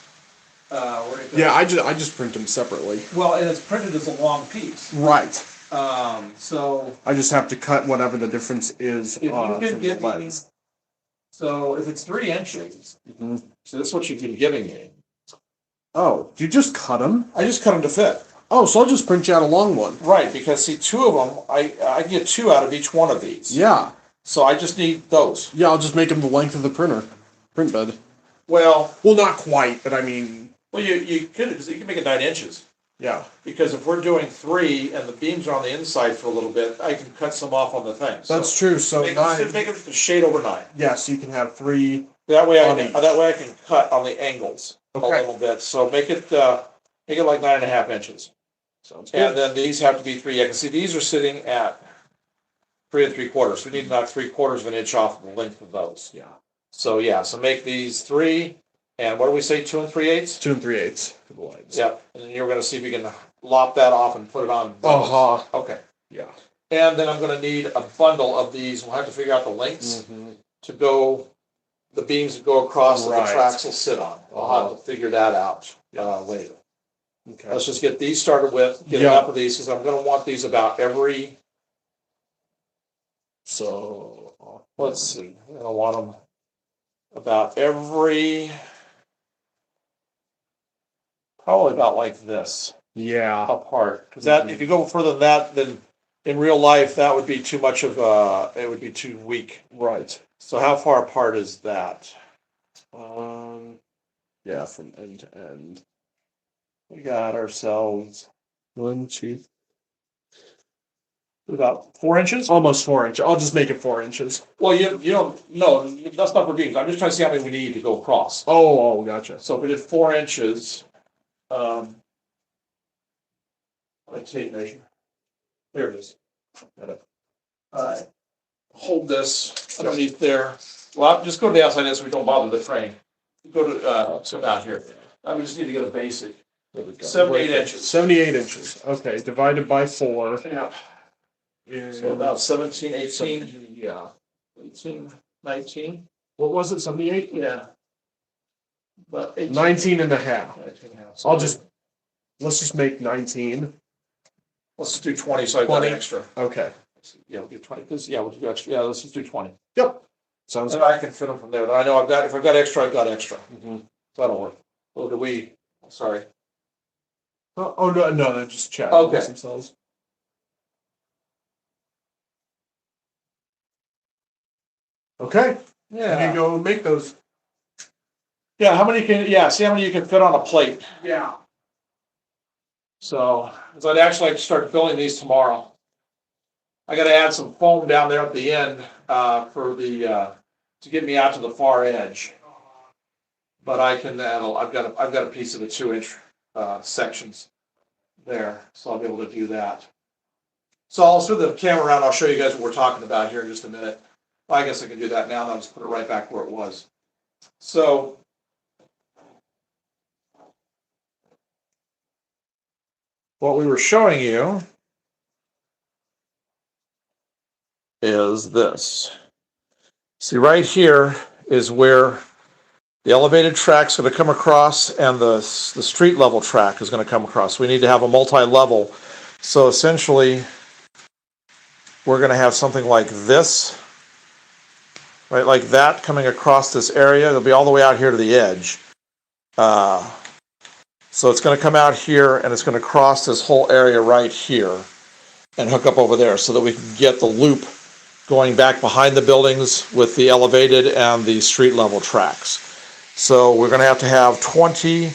Right there. Yeah, I just print them separately. Well, and it's printed as a long piece. Right. So I just have to cut whatever the difference is. if you from can give the me, legs. so if it's 3 inches, Mhm. so this is what you've been giving me. Oh, you just cut them? I just cut them to fit. Oh, so I'll just print you out a long one. Right, because see, 2 of them, I get 2 out of each one of these. Yeah. So I just need those. Yeah, I'll just make them the length of the print bed. Well, Not quite, but I mean, you could, because you can make it 9 inches. yeah. Because if we're doing 3 and the beams are on the inside for a little bit, I can cut some off on the thing. That's true. So make, 9. make it just a shade over 9. Yes, you can have 3. That way On each. I can cut on the angles a Okay. little bit. So make it like 9.5 inches. Sounds good. And then these have to be 3. I can see these are sitting at 3 3/4. We need to knock 3/4 of an inch off the length of those. Yeah. So yeah, so make these 3, and what do we say, 2 3/8? 2 3/8 for the legs. Yep. And then you're going to see if you can lop that off and put it on. Uh-huh. Okay. Yeah. And then I'm going to need a bundle of these. We'll have to figure out the lengths to go, the beams that go across that the Right. tracks will sit on. I'll have to figure that out later. Okay. Let's just get these started with, get enough of these, because I'm going to want these about every, So let's see, I want them about every, probably about like this yeah. apart. Because that, if you go further than that, then in real life, that would be too much of it would be too weak. Right. So how far apart is that? Yeah, from end to end. We got ourselves 1, 2, about 4 inches. almost 4 inches. I'll just make it 4 inches. Well, you don't, no, that's not for beams. I'm just trying to see how many we need to go across. Oh, gotcha. So if we did 4 inches, my tape measure. There it is. Got it. Alright. Hold this underneath there. Well, just go to the outside of this so we don't bother the frame. Go to, so down here. We just need to get a basic. 78 inches. 78 inches. Okay, divided by 4. Yeah. is- So about 17, 18, Yeah. 18, 19. What was it? 78? Yeah. About 18. 19 and a half. 19 and a half. Let's just make 19. Let's just do 20 so I got 20. extra. Okay. Yeah, we'll do 20. Yeah, we'll do extra. Yeah, let's just do 20. Yep. Sounds And I can fit them from there. I know if I've got extra, I've got extra. Mhm. So that'll work. Oh, do we? Sorry. Oh, no, they're just chatting Okay. amongst themselves. Okay. Yeah. You go make those. Yeah, how many see how many you can fit on a plate. Yeah. So, I'd actually like to start building these tomorrow. I gotta add some foam down there at the end, for the, to get me out to the far edge. But I can, I've got a piece of the 2-inch, sections there, so I'll be able to do that. So I'll swing the camera around, I'll show you guys what we're talking about here in just a minute. Well, I guess I can do that now, and I'll just put it right back where it was. So, what we were showing you is this. See, right here is where the elevated track's going to come across, and the street level track is going to come across. We need to have a multi-level. So essentially, we're going to have something like this, right, like that, coming across this area. It'll be all the way out here to the edge. So it's going to come out here, and it's going to cross this whole area right here and hook up over there so that we can get the loop going back behind the buildings with the elevated and the street level tracks. So we're going to have 20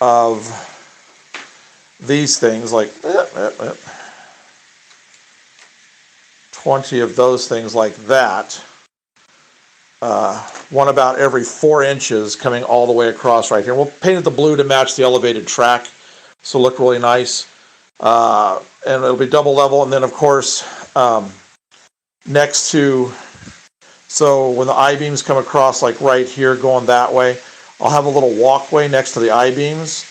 of these things, like 20 of those things like that. One about every 4 inches coming all the way across right here. We'll paint it the blue to match the elevated track, so it'll look really nice. And it'll be double level, and then of course, next to, so when the I-beams come across like right here going that way, I'll have a little walkway next to the I-beams,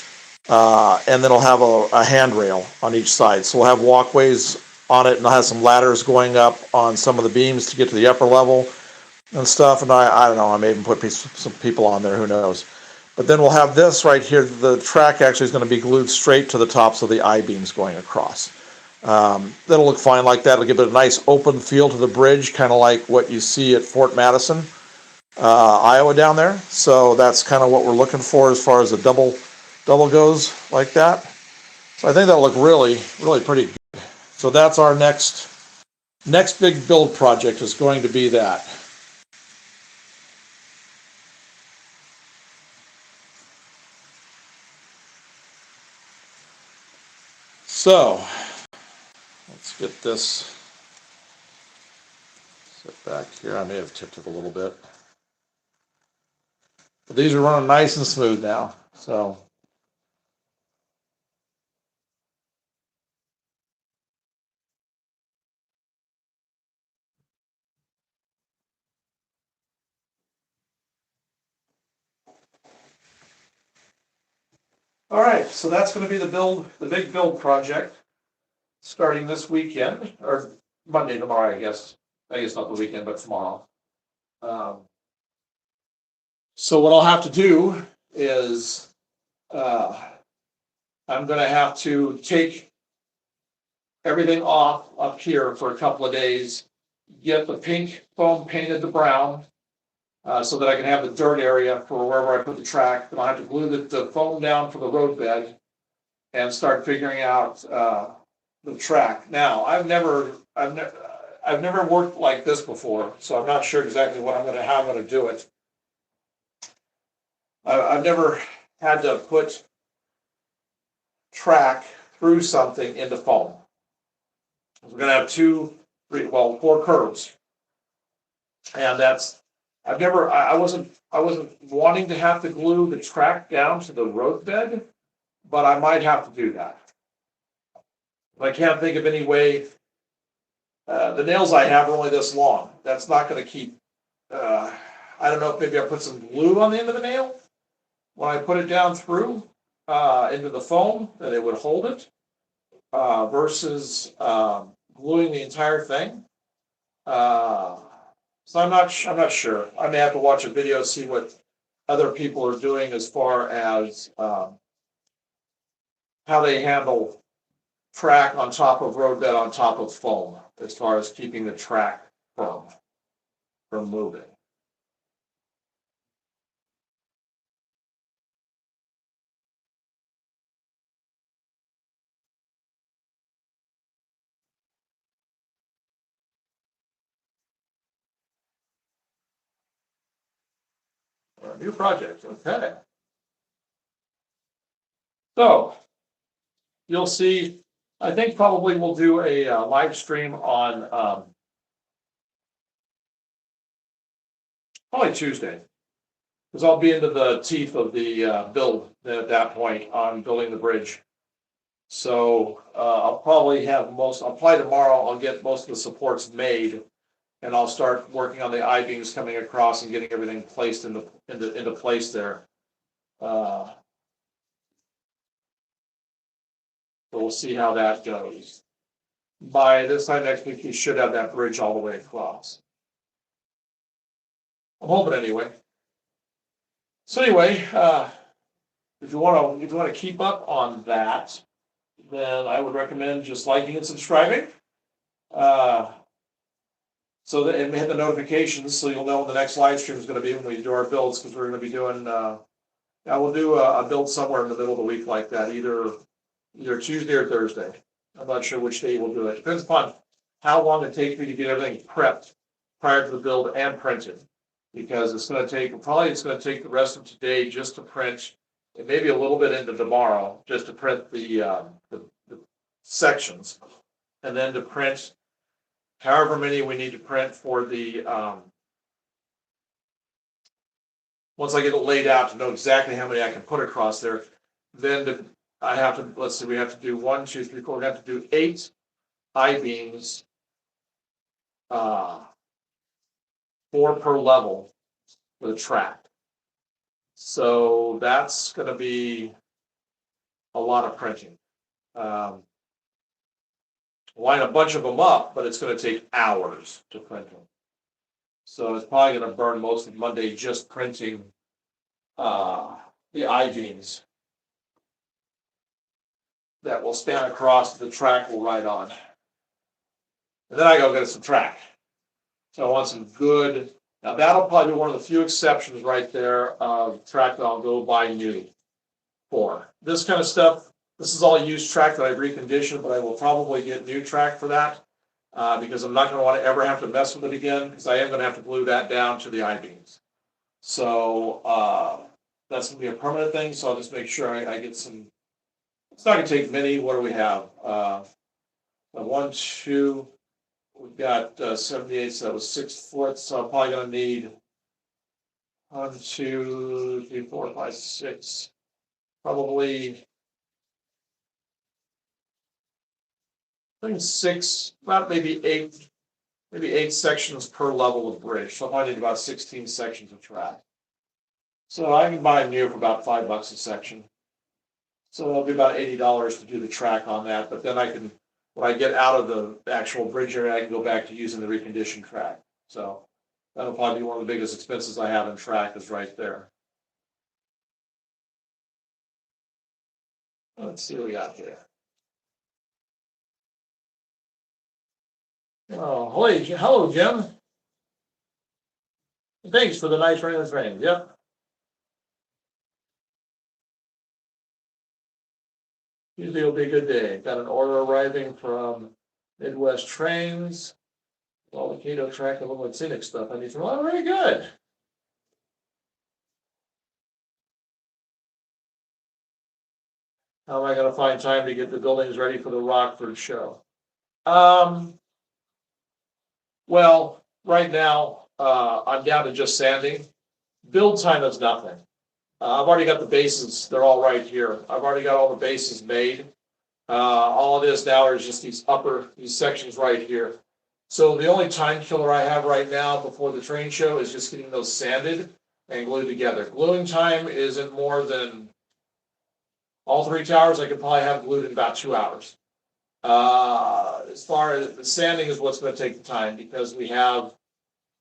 and then I'll have a handrail on each side. So we'll have walkways on it, and I'll have some ladders going up on some of the beams to get to the upper level and stuff. And I don't know, I may even put some people on there, who knows. But then we'll have this right here. The track actually is going to be glued straight to the tops of the I-beams going across. That'll look fine like that. It'll give it a nice open feel to the bridge, kind of like what you see at Fort Madison, Iowa down there. So that's kind of what we're looking for as far as a double goes like that. So I think that'll look really, really pretty good. So that's our next big build project, is going to be that. So let's get this set back here. I may have tipped it a little bit. But these are running nice and smooth now. So all right, so that's going to be the big build project, starting this weekend, or Monday, tomorrow, I guess. I guess not the weekend, but tomorrow. So what I'll have to do is, I'm going to have to take everything off up here for a couple of days, get the pink foam painted to brown, so that I can have the dirt area for wherever I put the track. Then I'll have to glue the foam down for the roadbed and start figuring out the track. Now, I've never worked like this before, so I'm not sure exactly how I'm going to do it. I've never had to put track through something into foam. We're going to have 4 curves, and I wasn't wanting to have to glue the track down to the roadbed, but I might have to do that. I can't think of any way. The nails I have are only this long. That's not going to keep. I don't know if maybe I put some glue on the end of the nail when I put it down through into the foam, that it would hold it, versus gluing the entire thing. So I'm not sure. I may have to watch a video, see what other people are doing as far as how they handle track on top of roadbed on top of foam, as far as keeping the track from moving. A new project, okay. So you'll see, I think probably we'll do a live stream on probably Tuesday. Because I'll be into the teeth of the build at that point on building the bridge. So I'll probably tomorrow I'll get most of the supports made, and I'll start working on the I-beams coming across and getting everything placed into place there. So we'll see how that goes. By this time next week, we should have that bridge all the way across. I'm hoping anyway. So anyway, if you want to keep up on that, then I would recommend just liking and subscribing. So that and hit the notifications so you'll know when the next live stream is going to be when we do our builds, because we're going to be doing. We'll do a build somewhere in the middle of the week like that, either Tuesday or Thursday. I'm not sure which day we'll do it. Depends upon how long it takes me to get everything prepped prior to the build and printed. Because it's going to take the rest of today just to print, and maybe a little bit into tomorrow just to print the sections, and then to print however many we need to print for the once I get it laid out to know exactly how many I can put across there. Then we have to do 1, 2, 3, 4. We have to do 8 I-beams, 4 per level for the track. So that's going to be a lot of printing. Line a bunch of them up, but it's going to take hours to print them. So it's probably going to burn most of Monday just printing the I-beams that will span across the track we'll ride on. And then I go get some track. So I want some good. Now that'll probably be one of the few exceptions right there of track that I'll go buy new for. This kind of stuff, this is all used track that I've reconditioned, but I will probably get new track for that because I'm not going to want to ever have to mess with it again, because I am going to have to glue that down to the I-beams. So that's going to be a permanent thing, so I'll just make sure I get some. It's not going to take many. What do we have? 1, 2. We've got 78, so that was 6 foot. So I'm probably going to need 1, 2, 3, 4, 5, 6. Probably, I think 6, about maybe 8 sections per level of bridge. So I need about 16 sections of track. So I can buy new for about $5 a section. So it'll be about $80 to do the track on that. But then I can, when I get out of the actual bridge area, I can go back to using the reconditioned track. So that'll probably be one of the biggest expenses I have in track is right there. Let's see what we got here. Oh, hello, Jim. Thanks for the nice rainless rain. Yep. Tuesday will be a good day. Got an order arriving from Midwest Trains. All the Cato track and little scenic stuff I need from. Oh, very good. How am I going to find time to get the buildings ready for the Rockford show? Well, right now I'm down to just sanding. Build time is nothing. I've already got the bases. They're all right here. I've already got all the bases made. All it is now is just these sections right here. So the only time killer I have right now before the train show is just getting those sanded and glued together. Gluing time isn't more than all 3 towers. I could probably have glued in about 2 hours. As far as the sanding is what's going to take the time, because we have,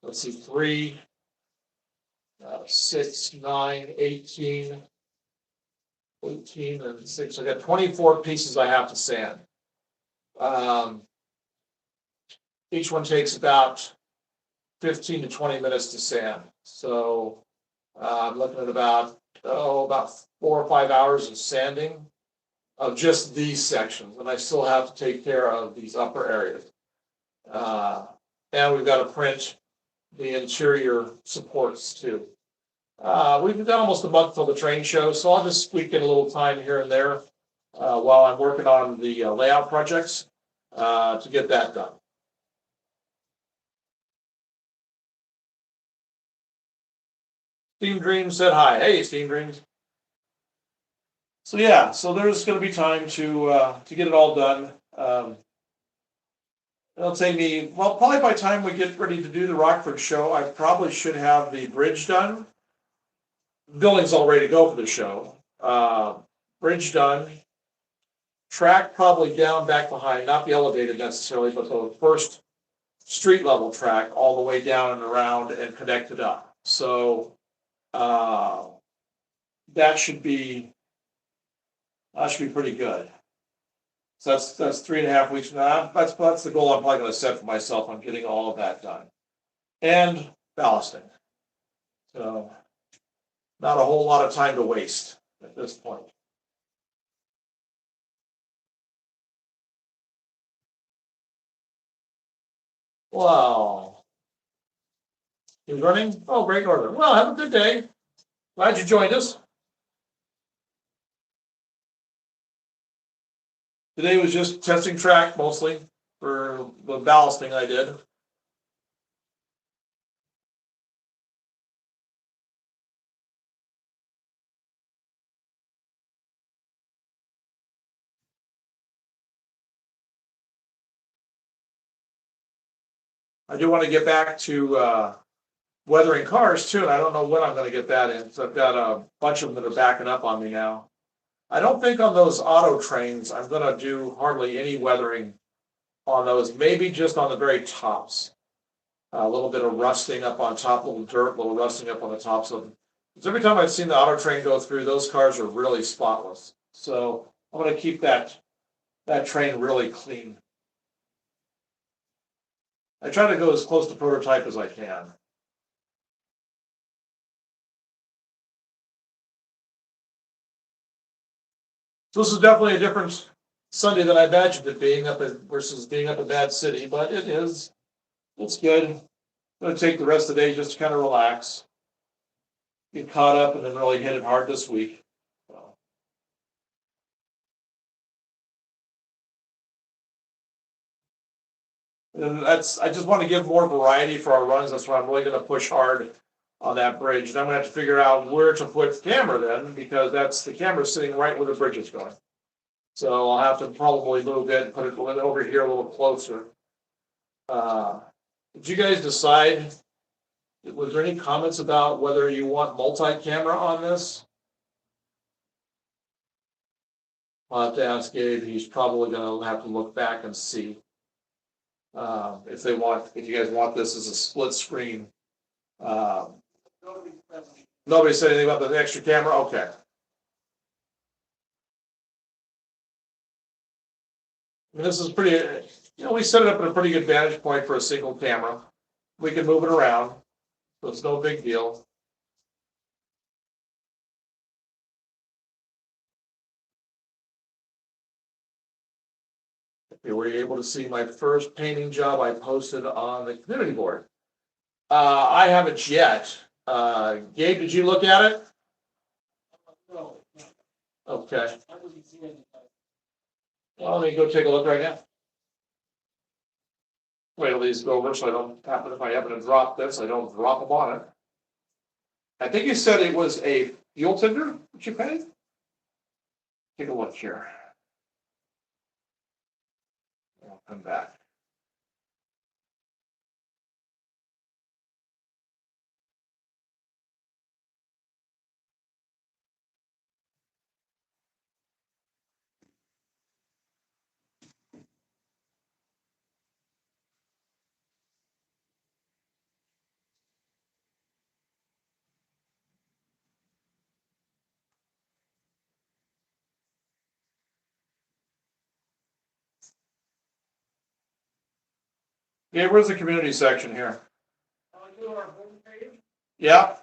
let's see, 3, 6, 9, 18, 18, and 6. I got 24 pieces I have to sand. Each one takes about 15 to 20 minutes to sand. So I'm looking at about 4 or 5 hours of sanding of just these sections, and I still have to take care of these upper areas. And we've got to print the interior supports too. We've got almost a month till the train show, so I'll just squeak in a little time here and there while I'm working on the layout projects to get that done. Steam Dreams said hi. Hey, Steam Dreams. So yeah, so there's going to be time to get it all done. It'll take me, well, probably by the time we get ready to do the Rockford show, I probably should have the bridge done. Building's all ready to go for the show. Bridge done. Track probably down back behind, not the elevated necessarily, but the first street level track all the way down and around and connected up. So uh, that should be pretty good. So that's 3.5 weeks from now. That's the goal I'm probably going to set for myself on getting all of that done and ballasting. So not a whole lot of time to waste at this point. Wow. He's running? Oh, Great Northern. Well, have a good day. Glad you joined us. Today was just testing track mostly for the ballasting I did. I do want to get back to weathering cars too, and I don't know when I'm going to get that in. So I've got a bunch of them that are backing up on me now. I don't think on those auto trains I'm going to do hardly any weathering on those, maybe just on the very tops. A little bit of rusting up on top, a little dirt, a little rusting up on the tops of them. Because every time I've seen the auto train go through, those cars are really spotless. So I'm going to keep that train really clean. I try to go as close to prototype as I can. So this is definitely a different Sunday than I imagined it being versus being up in Bad City, but it is. It's good. I'm going to take the rest of the day just to kind of relax, get caught up, and then really hit it hard this week. So, and I just want to give more variety for our runs. That's why I'm really going to push hard on that bridge. And I'm going to have to figure out where to put the camera then, because the camera's sitting right where the bridge is going. So I'll have to probably move it and put it over here a little closer. Did you guys decide? Was there any comments about whether you want multi-camera on this? I'll have to ask Gabe. He's probably going to have to look back and see if you guys want this as a split screen. Nobody said anything about the extra camera. Okay. This is pretty. We set it up in a pretty good vantage point for a single camera. We can move it around, so it's no big deal. You were able to see my first painting job I posted on the community board. I haven't yet. Gabe, did you look at it? No. Okay. Well, let me go take a look right now. Wait till these go over so if I happen to drop this, I don't drop them on it. I think you said it was a fuel tender that you painted? Take a look here. I'll come back. Okay, where's the community section here? Yeah.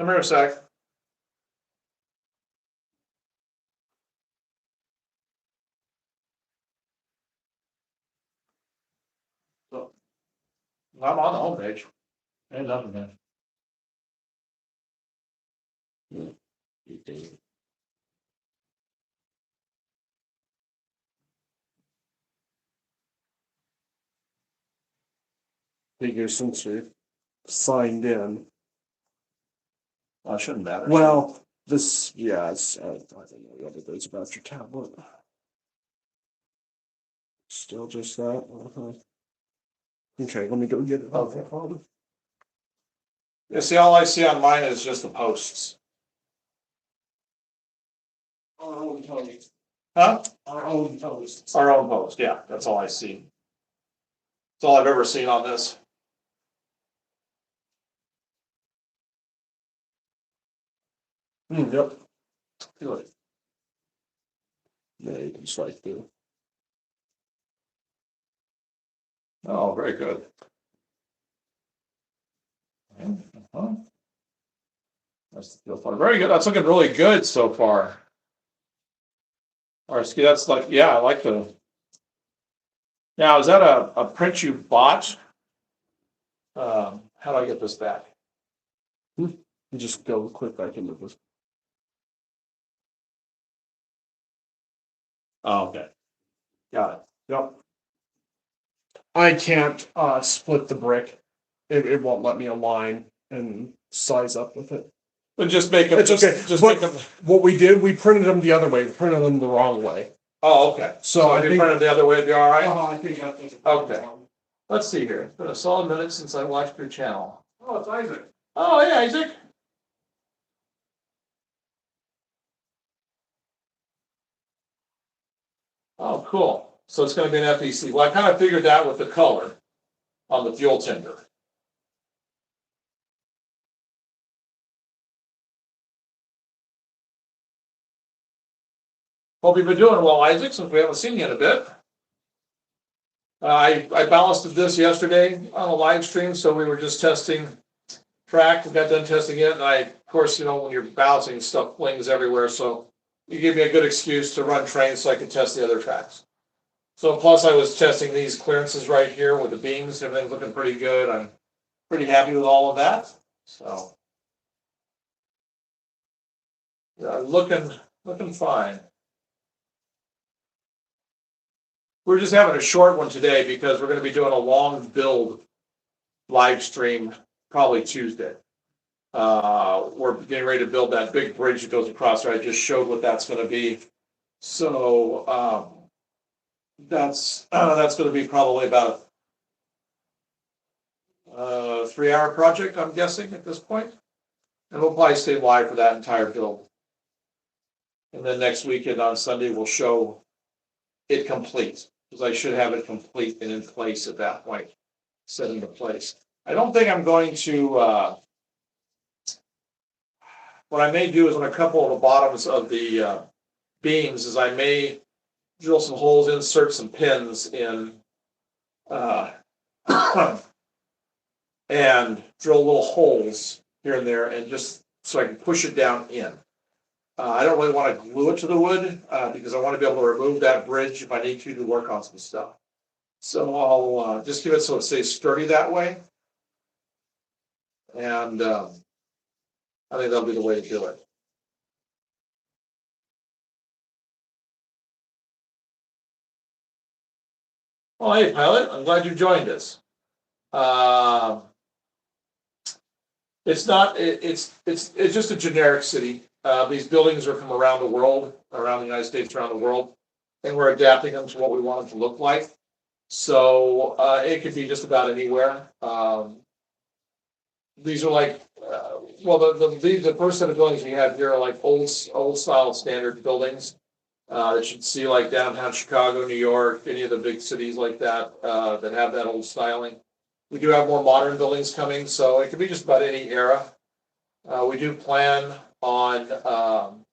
Come here a sec. So, I'm on the homepage. Ain't nothing there. Figure since you're signed in. Well, it shouldn't matter. Well, this, yeah, it's, I don't know what it is about your tablet. Still just that? Okay, let me go get it. Okay. Yeah, see, all I see on mine is just the posts. Our own post. Huh? Our own post. Our own post, yeah, that's all I see. That's all I've ever seen on this. Yep. Feel it. Yeah, you can swipe through. Oh, very good. Uh-huh. That's the fun. Very good. That's looking really good so far. Or see, that's like, yeah, I like the. Now, is that a print you bought? How do I get this back? You just go click back into this. Oh, okay. Got it. Yep. I can't split the brick. It won't let me align and size up with it. But just make them. It's okay. Just But- make them. What we did, we printed them the other way. We printed them the wrong way. Oh, okay. So I if you think. print it the other way, it'd be all right. I think that's Okay. Let's see here. It's been a solid minute since I watched your channel. Oh, it's Isaac. Oh, yeah, Isaac. Oh, cool. So it's gonna be an FEC. Well, I kind of figured that with the color on the fuel tender. Hope you've been doing well, Isaac, since we haven't seen you in a bit. I ballasted this yesterday on a live stream, so we were just testing track. We got done testing it, and of course, when you're balancing, stuff flings everywhere, so you gave me a good excuse to run trains so I could test the other tracks. So plus I was testing these clearances right here with the beams. Everything's looking pretty good. I'm pretty happy with all of that. So yeah, looking fine. We're just having a short one today because we're going to be doing a long build live stream probably Tuesday. We're getting ready to build that big bridge that goes across there. I just showed what that's going to be. So that's going to be probably about a 3-hour project, I'm guessing at this point. And we'll probably stay live for that entire build. And then next weekend on Sunday, we'll show it complete, because I should have it complete and in place at that point, set into place. I don't think I'm going to, what I may do is on a couple of the bottoms of the beams is I may drill some holes, insert some pins in, and drill little holes here and there, and just so I can push it down in. I don't really want to glue it to the wood because I want to be able to remove that bridge if I need to work on some stuff. So I'll just give it so it stays sturdy that way. And I think that'll be the way to do it. Well, hey, pilot, I'm glad you joined us. It's not. It's just a generic city. These buildings are from around the world, around the United States, around the world, and we're adapting them to what we want them to look like. So it could be just about anywhere. These are like, the first set of buildings we have here are like old style standard buildings that you'd see like downtown Chicago, New York, any of the big cities like that that have that old styling. We do have more modern buildings coming, so it could be just about any era. We do plan on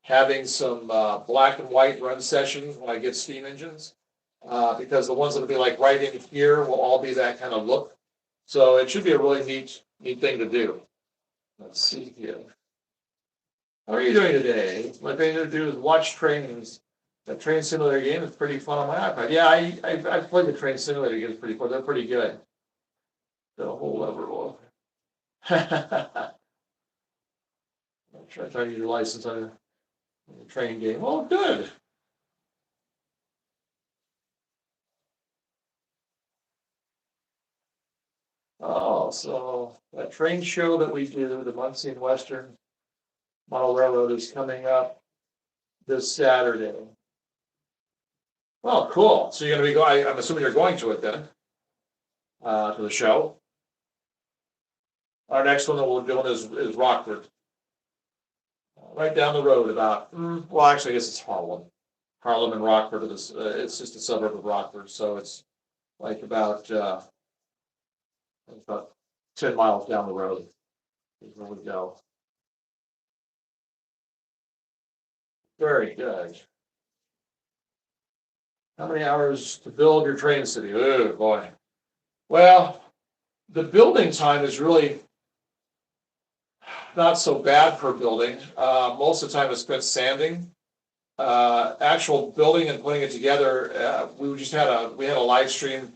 having some black and white run sessions when I get steam engines, because the ones that'll be like right in here will all be that kind of look. So it should be a really neat thing to do. Let's see here. How are you doing today? My favorite to do is watch trains. That train simulator game is pretty fun on my iPad. Yeah, I played the train simulator games pretty fun. They're pretty good. The whole level. I'm trying to get your license on a train game. Oh, good. Oh, so that train show that we do, the Muncie and Western Model Railroad, is coming up this Saturday. Oh, cool. So you're gonna be going, I'm assuming you're going to it then, to the show. Our next one that we're doing is Rockford. Right down the road about, well, actually, I guess it's Harlem. Harlem and Rockford are this, it's just a suburb of Rockford, so it's like about 10 miles down the road is where we go. Very good. How many hours to build your train city? Oh, boy. Well, the building time is really not so bad per building. Most of the time is spent sanding. Actual building and putting it together, we had a live stream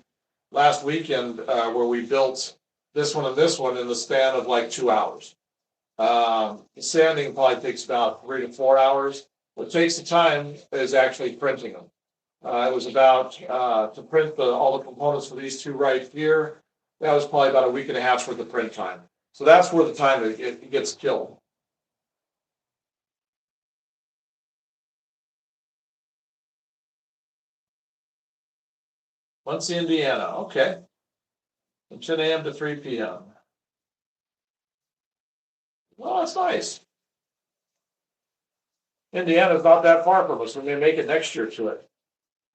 last weekend where we built this one and this one in the span of like 2 hours. Sanding probably takes about 3 to 4 hours. What takes the time is actually printing them. It was about to print all the components for these two right here. That was probably about a week and a half's worth of print time. So that's where the time it gets killed. Muncie, Indiana. Okay. From 10 a.m. to 3 p.m. Well, that's nice. Indiana's not that far from us. We may make it next year to it.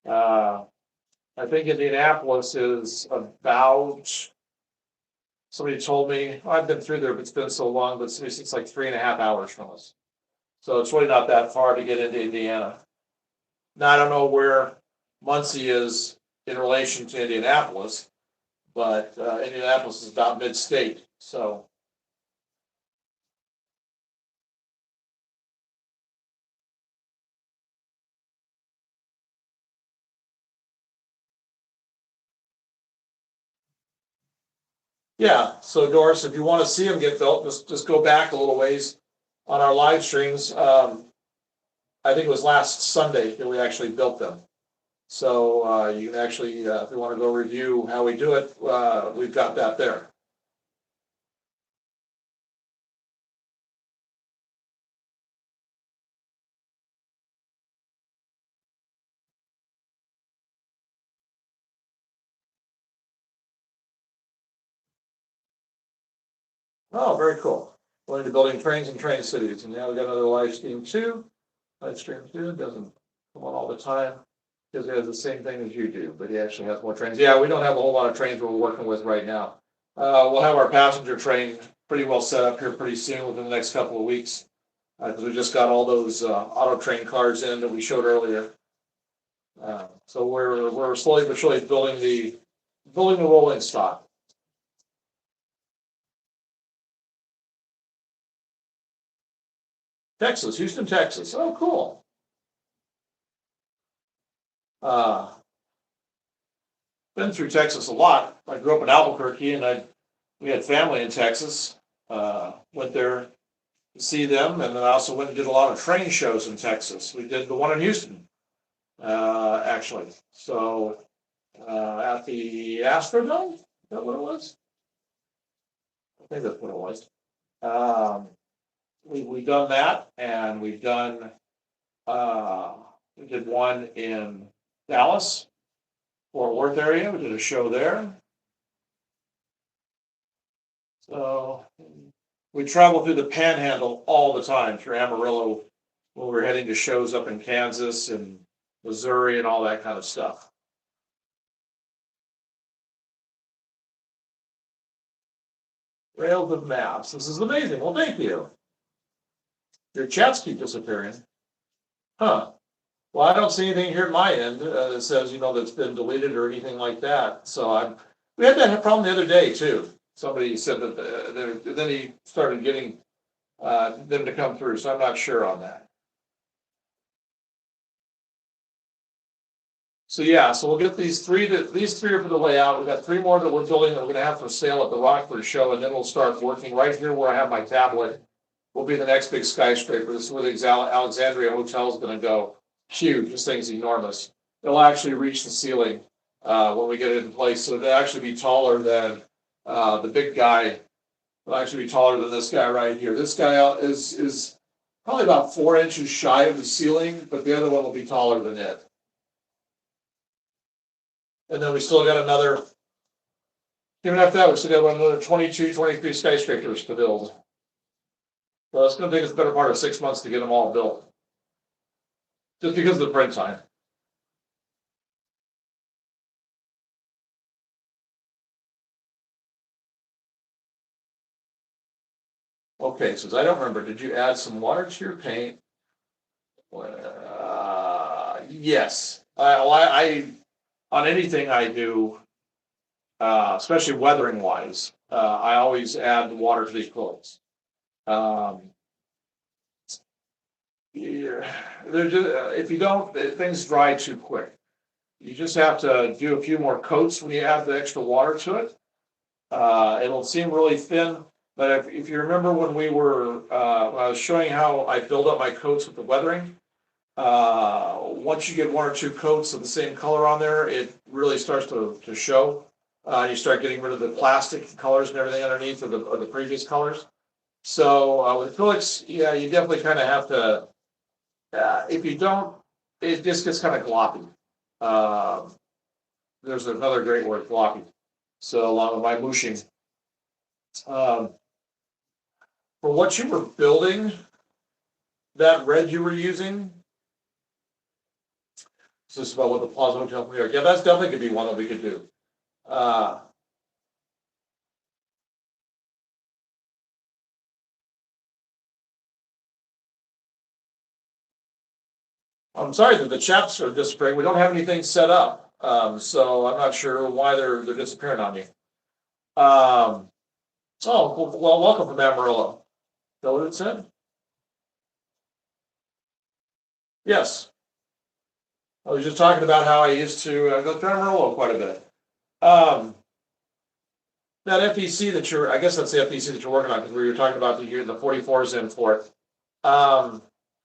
I think Indianapolis is about, somebody told me, I've been through there, but it's been so long, but it's like 3.5 hours from us. So it's really not that far to get into Indiana. Now, I don't know where Muncie is in relation to Indianapolis, but Indianapolis is about mid-state, so. Yeah, so Doris, if you want to see them get built, just go back a little ways on our live streams. I think it was last Sunday that we actually built them. So you can actually, if you want to go review how we do it, we've got that there. Oh, very cool. Going to building trains and train cities, and now we got another live stream too. Live stream too doesn't come on all the time because he has the same thing as you do, but he actually has more trains. Yeah, we don't have a whole lot of trains we're working with right now. We'll have our passenger train pretty well set up here pretty soon within the next couple of weeks because we just got all those auto train cars in that we showed earlier. So we're slowly but surely building the rolling stock. Texas, Houston, Texas. Oh, cool. Uh, been through Texas a lot. I grew up in Albuquerque, and we had family in Texas. Went there to see them, and then I also went and did a lot of train shows in Texas. We did the one in Houston, actually. So at the Astrodome, is that what it was? I think that's what it was. We've done that, and we did one in Dallas, Fort Worth area. We did a show there. So we travel through the Panhandle all the time through Amarillo when we're heading to shows up in Kansas and Missouri and all that kind of stuff. Rails of maps. This is amazing. Well, thank you. Your chats keep disappearing. Huh. Well, I don't see anything here at my end that says, that's been deleted or anything like that. So we had that problem the other day too. somebody said that, then he started getting, them to come through, so I'm not sure on that. So yeah, so we'll get these three are for the layout. We've got three more that we're building that we're gonna have for sale at the Rockford show, and then we'll start working right here where I have my tablet. Will be the next big skyscraper. This is where the Alexandria Hotel is gonna go. Huge, this thing's enormous. It'll actually reach the ceiling, when we get it in place, so it'll actually be taller than, the big guy. It'll actually be taller than this guy right here. This guy is probably about 4 inches shy of the ceiling, but the other one will be taller than it. And then we still got another, even after that, we still got another 22, 23 skyscrapers to build. So it's gonna take us the better part of 6 months to get them all built. Just because of the print time. Okay, so as I don't remember, did you add some water to your paint? Yes. On anything I do, especially weathering wise, I always add water to the acrylics. Yeah, if you don't, things dry too quick. You just have to do a few more coats when you add the extra water to it. It'll seem really thin, but if you remember when when I was showing how I build up my coats with the weathering, once you get one or two coats of the same color on there, it really starts to show. You start getting rid of the plastic colors and everything underneath of the previous colors. So with acrylics, yeah, you definitely kind of have to. If you don't, it just gets kind of gloppy. Uh, there's another great word, gloppy. So along with my mushing, um, for what you were building, that red you were using. So this is about what the Plaza Hotel New York. Yeah, that's definitely could be one that we could do. Uh, I'm sorry that the chats are disappearing. We don't have anything set up, so I'm not sure why they're disappearing on me. Well, welcome from Amarillo. Is that what it said? Yes. I was just talking about how I used to go to Amarillo quite a bit. Um, that FEC that I guess that's the FEC that you're working on, because we were talking about the 44s in for it.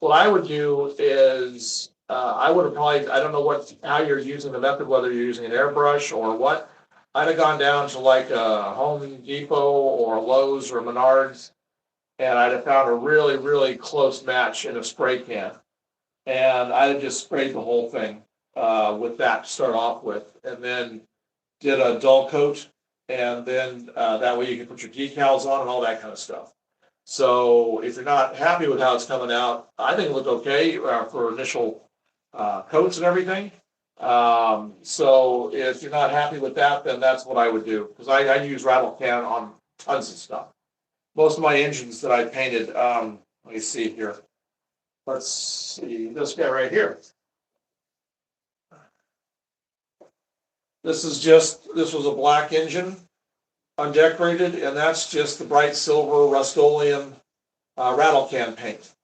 What I would do is, I would have probably, I don't know how you're using the method, whether you're using an airbrush or what. I'd have gone down to like a Home Depot or Lowe's or Menards, and I'd have found a really, really close match in a spray can. And I'd have just sprayed the whole thing, with that to start off with, and then did a dull coat, and then, that way you can put your decals on and all that kind of stuff. So if you're not happy with how it's coming out, I think it looked okay, for initial, coats and everything. So if you're not happy with that, then that's what I would do, because I use rattle can on tons of stuff. Most of my engines that I painted, let me see here. Let's see, this guy right here. This was a black engine, undecorated, and that's just the bright silver Rust-Oleum, rattle can paint.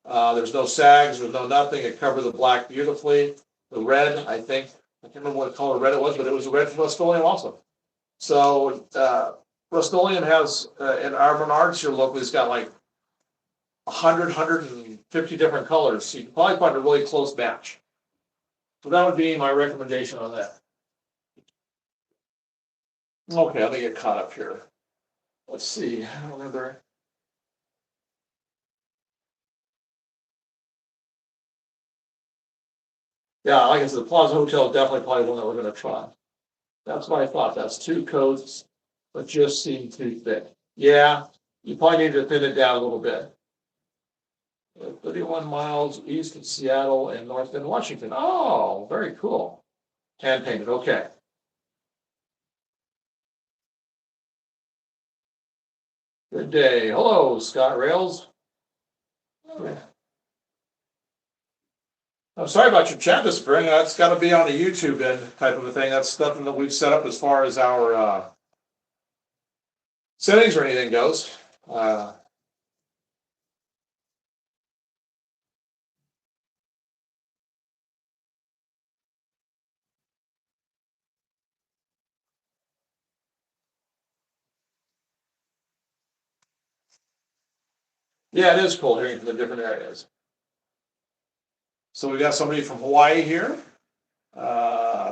There's no sags, there's no nothing. It covered the black beautifully. The red, I can't remember what color red it was, but it was a red from Rust-Oleum also. So Rust-Oleum has, in our Menards here locally, it's got like 150 different colors. So you can probably find a really close match. So that would be my recommendation on that. Okay, let me get caught up here. Let's see. I don't remember. Yeah, like I said, the Plaza Hotel is definitely probably one that we're gonna try. That's what I thought. That's two coats, but just seemed too thick. Yeah, you probably need to thin it down a little bit. 31 miles east of Seattle and north in Washington. Oh, very cool. Hand painted. Okay. Good day. Hello, Scott Rails. I'm sorry about your chat this spring. That's got to be on a YouTube end type of a thing. That's nothing that we've set up as far as our settings or anything goes. Yeah, it is cool hearing from the different areas. So we got somebody from Hawaii here,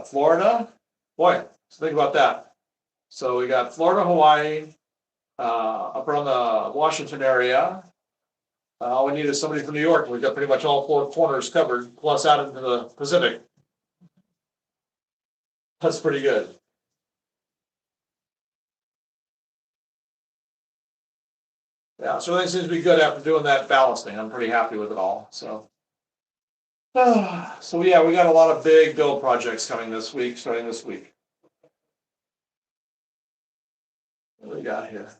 Florida. Boy, so think about that. So we got Florida, Hawaii, up around the Washington area. All we need is somebody from New York. We've got pretty much all four corners covered, plus out into the Pacific. That's pretty good. Yeah, so everything seems to be good after doing that ballasting. I'm pretty happy with it all. So, so yeah, we got a lot of big build projects coming this week, starting this week. What do we got here?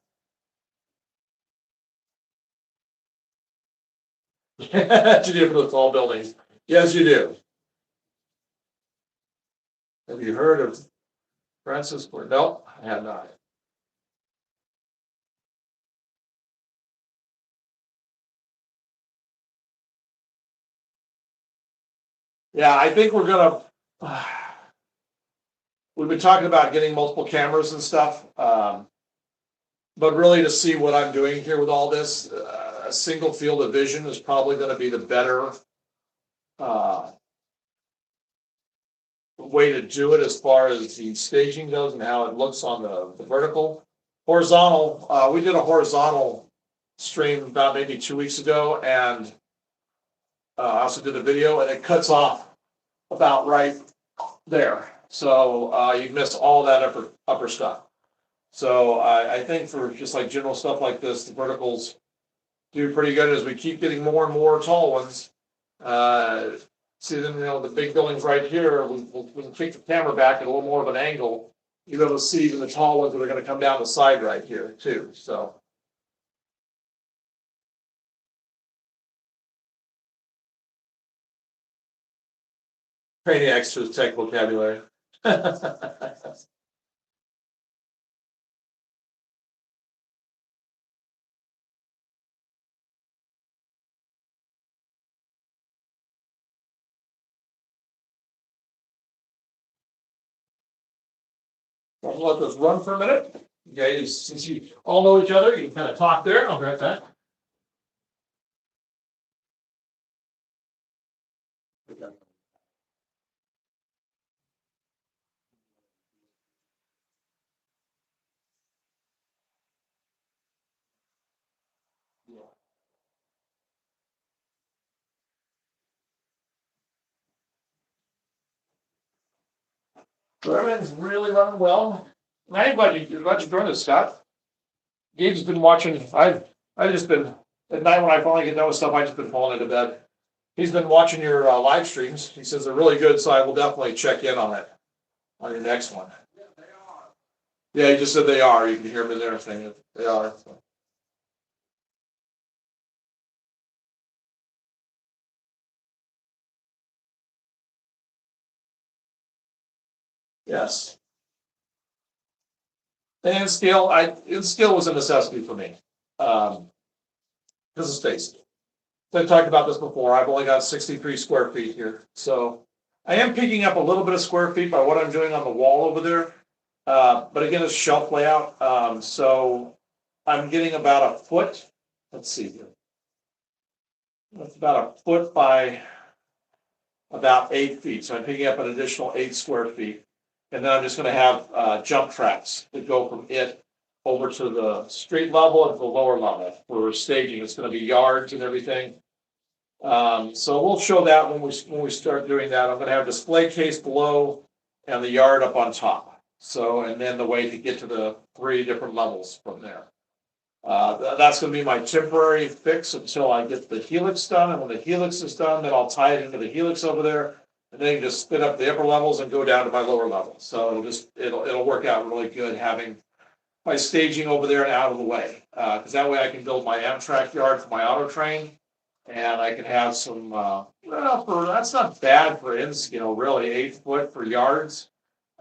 What you do for those tall buildings? Yes, you do. Have you heard of Francis Ford? No, I have not. Yeah, I think we're gonna. We've been talking about getting multiple cameras and stuff, but really to see what I'm doing here with all this, a single field of vision is probably going to be the better uh, way to do it as far as the staging goes and how it looks on the vertical. Horizontal, we did a horizontal stream about maybe 2 weeks ago, and I also did a video, and it cuts off about right there. So you miss all that upper stuff. So I think for just like general stuff like this, the verticals do pretty good as we keep getting more and more tall ones. See them, the big buildings right here, we can kick the camera back at a little more of an angle. You'll be able to see even the tall ones that are going to come down the side right here too. So. Training extras tech vocabulary. I'll let this run for a minute. Okay, since you all know each other, you can kind of talk there. I'll be right back. So everything's really running well. I'm glad you joined us, Scott. Gabe's been watching. I've just been at night when I finally get done with stuff. I just been falling into bed. He's been watching your live streams. He says they're really good, so I will definitely check in on it on your next one. Yeah, he just said they are. You can hear them in there saying they are. So. Yes. And scale was a necessity for me. Because of space. So I've talked about this before. I've only got 63 square feet here. So I am picking up a little bit of square feet by what I'm doing on the wall over there. But again, it's shelf layout. So I'm getting about a foot. Let's see here. That's about a foot by about 8 feet. So I'm picking up an additional 8 square feet. And then I'm just going to have jump tracks that go from it over to the street level and the lower level for staging. It's going to be yards and everything. So we'll show that when we start doing that. I'm going to have a display case below and the yard up on top. So, and then the way to get to the 3 different levels from there. That's going to be my temporary fix until I get the helix done. And when the helix is done, then I'll tie it into the helix over there. And then you just spin up the upper levels and go down to my lower levels. So it'll work out really good having my staging over there and out of the way. Because that way I can build my Amtrak yard for my auto train. And I can have some, that's not bad for in scale, really, 8 foot for yards.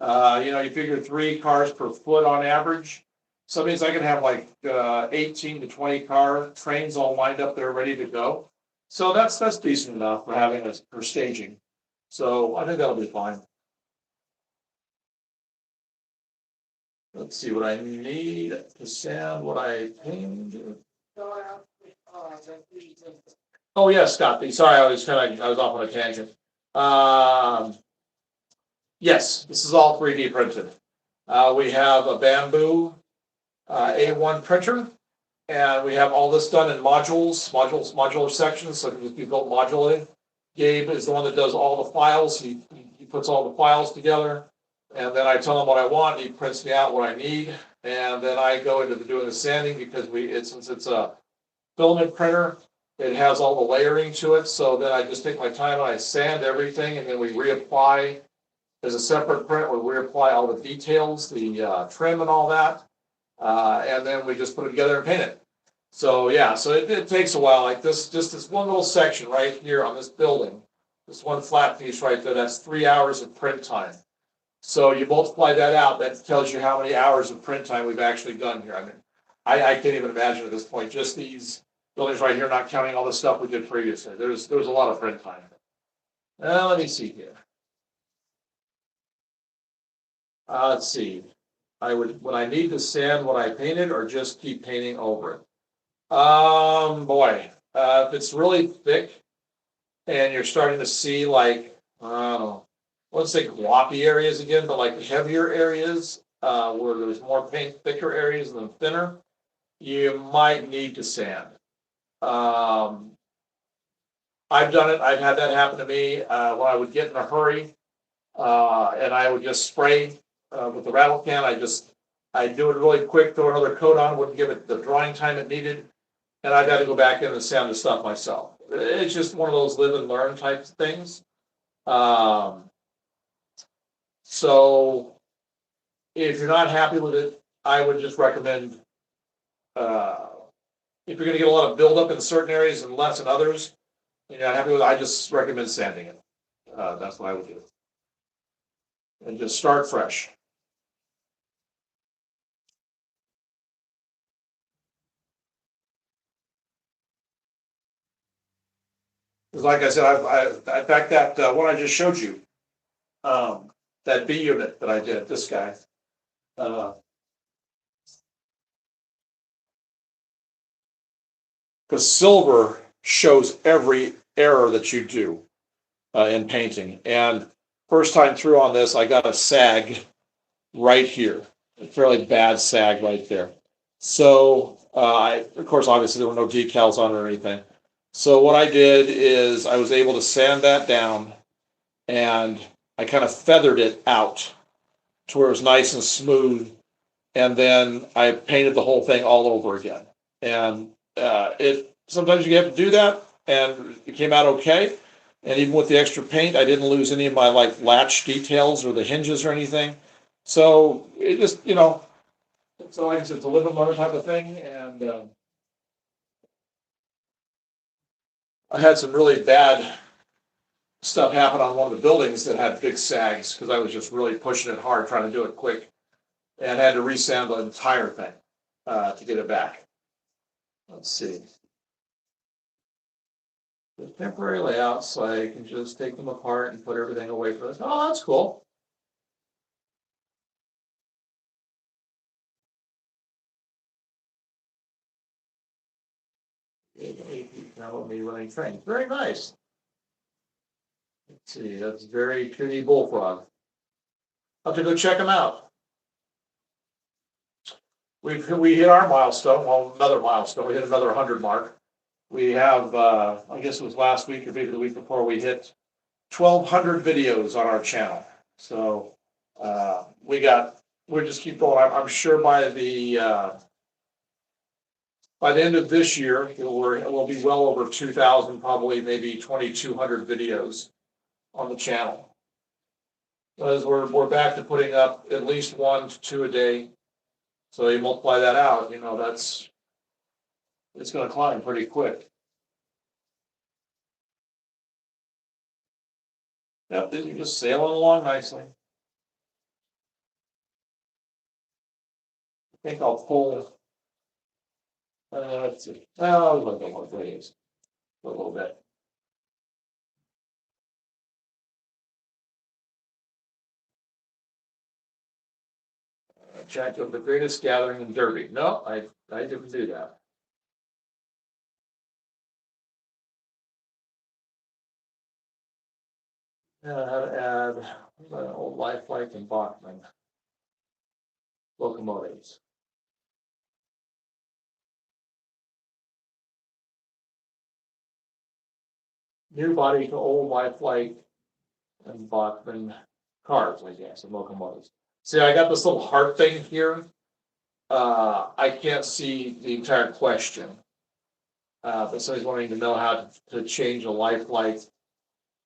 You figure 3 cars per foot on average. So it means I can have like 18 to 20 car trains all lined up there, ready to go. So that's decent enough for having a for staging. So I think that'll be fine. Let's see what I need to sand what I painted. Oh, yeah, Scott, sorry, I was off on a tangent. Yes, this is all 3D printed. We have a bamboo A1 printer, and we have all this done in modular sections, so it can just be built modularly. Gabe is the one that does all the files. He puts all the files together, and then I tell him what I want. He prints me out what I need, and then I go into doing the sanding because since it's a filament printer, it has all the layering to it. So then I just take my time and I sand everything, and then we reapply as a separate print. We reapply all the details, the trim and all that, and then we just put it together and paint it. So yeah, so it takes a while. Like just this one little section right here on this building, this one flat piece right there, that's 3 hours of print time. So you multiply that out, that tells you how many hours of print time we've actually done here. I mean, I can't even imagine at this point, just these buildings right here, not counting all the stuff we did previously. There's a lot of print time. Let me see here. Let's see. Would I need to sand what I painted or just keep painting over it? Boy, if it's really thick and you're starting to see like, I don't know, let's say gloppy areas again, but like heavier areas, where there's more paint, thicker areas than thinner, you might need to sand. Um, I've done it. I've had that happen to me, when I would get in a hurry, and I would just spray, with the rattle can. I'd do it really quick, throw another coat on, wouldn't give it the drying time it needed, and I've had to go back in and sand the stuff myself. It's just one of those live and learn type things. Um, so if you're not happy with it, I would just recommend, uh, if you're gonna get a lot of buildup in certain areas and less in others, and you're not happy with it, I just recommend sanding it. That's what I would do. And just start fresh. Because like I said, in fact, that one I just showed you, um, that B unit that I did, this guy, uh, because silver shows every error that you do, in painting. And first time through on this, I got a sag right here, a fairly bad sag right there. So, of course, obviously there were no decals on it or anything. So what I did is I was able to sand that down, and I kind of feathered it out to where it was nice and smooth. And then I painted the whole thing all over again. And it sometimes you have to do that, and it came out okay. And even with the extra paint, I didn't lose any of my like latch details or the hinges or anything. So it just, so like I said, it's a live and learn type of thing. And I had some really bad stuff happen on one of the buildings that had big sags because I was just really pushing it hard, trying to do it quick, and had to resand the entire thing, to get it back. Let's see. The temporary layouts, so I can just take them apart and put everything away from this. Oh, that's cool. Now me running trains. Very nice. Let's see, that's very pretty bullfrog. I'll have to go check them out. We hit our milestone, well, another milestone. We hit another 100 mark. We have, I guess it was last week or maybe the week before, we hit 1,200 videos on our channel. So we just keep going. I'm sure by the end of this year, it will be well over 2,000, probably maybe 2,200 videos on the channel. As we're back to putting up at least 1 to 2 a day. So you multiply that out, it's going to climb pretty quick. Yep, these are just sailing along nicely. think I'll pull. Let's see. Oh, look at what it is. A little bit. Check of the greatest gathering in Derby. No, I didn't do that. How to add old Lifelike and Bachman locomotives. New body to old Lifelike and Bachman cars, I guess, and locomotives. See, I got this little heart thing here. I can't see the entire question. But somebody's wanting to know how to change a Lifelike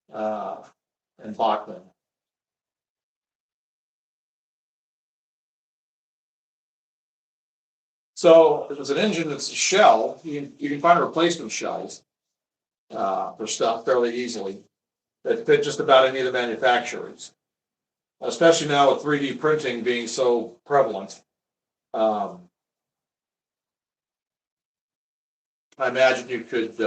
and Bachman. So if it's an engine that's a shell, you can find replacement shells for stuff fairly easily that fit just about any of the manufacturers. Especially now with 3D printing being so prevalent. I imagine you could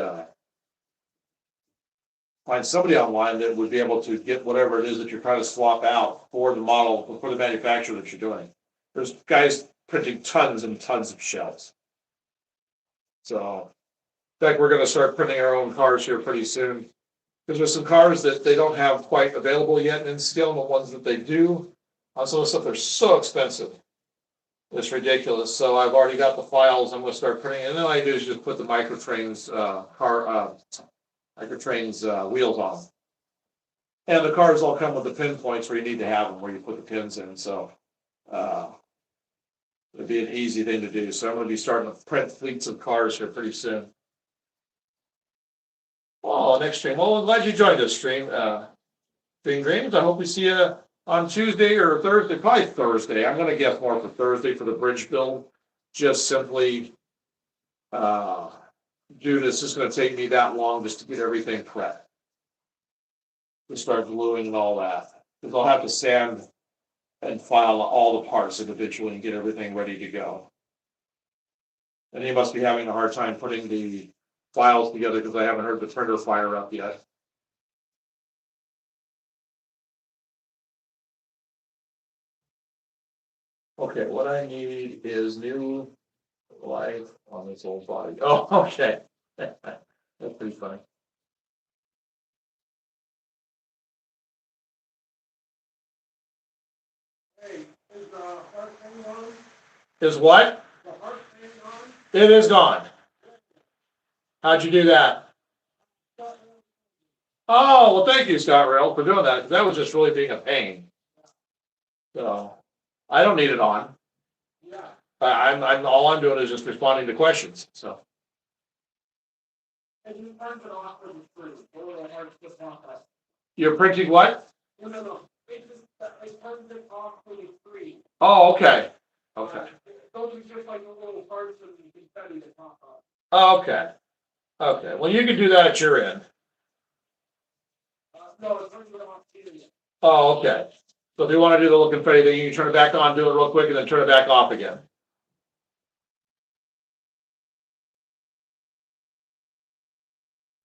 find somebody online that would be able to get whatever it is that you're trying to swap out for the model, for the manufacturer that you're doing. There's guys printing tons and tons of shells. So, in fact, we're going to start printing our own cars here pretty soon. Because there's some cars that they don't have quite available yet in scale, and the ones that they do, on some of the stuff, they're so expensive. It's ridiculous. So I've already got the files. I'm going to start printing, and then all I do is just put the Microtrains wheels on. And the cars all come with the pinpoints where you need to have them, where you put the pins in. So it'd be an easy thing to do. So I'm going to be starting to print fleets of cars here pretty soon. Oh, next stream. Well, I'm glad you joined us, Stream Dreams. I hope we see you on Tuesday or Thursday. Probably Thursday. I'm going to guess more for Thursday for the bridge build. Just simply due to it's just going to take me that long just to get everything prepped. To start gluing and all that. Because I'll have to sand and file all the parts individually and get everything ready to go. And you must be having a hard time putting the files together because I haven't heard the printer fire up yet. Okay, what I need is new life on this old body. Oh, okay. That's pretty funny. Hey, is the heart thing on? Is what? The heart thing on? It is gone. How'd you do that? Oh, well, thank you, Scott Rail, for doing that. That was just really being a pain. So, I don't need it on. Yeah. I'm all I'm doing is just responding to questions. So. And you turned it off for free. You're printing what? No. I turned it off for free. Oh, okay. Okay. Those are just like a little parts of the confetti that pop up. Oh, okay. Okay. Well, you can do that at your end. No, it turns it off here. Oh, okay. So if you want to do the little confetti thing, you can turn it back on, do it real quick, and then turn it back off again.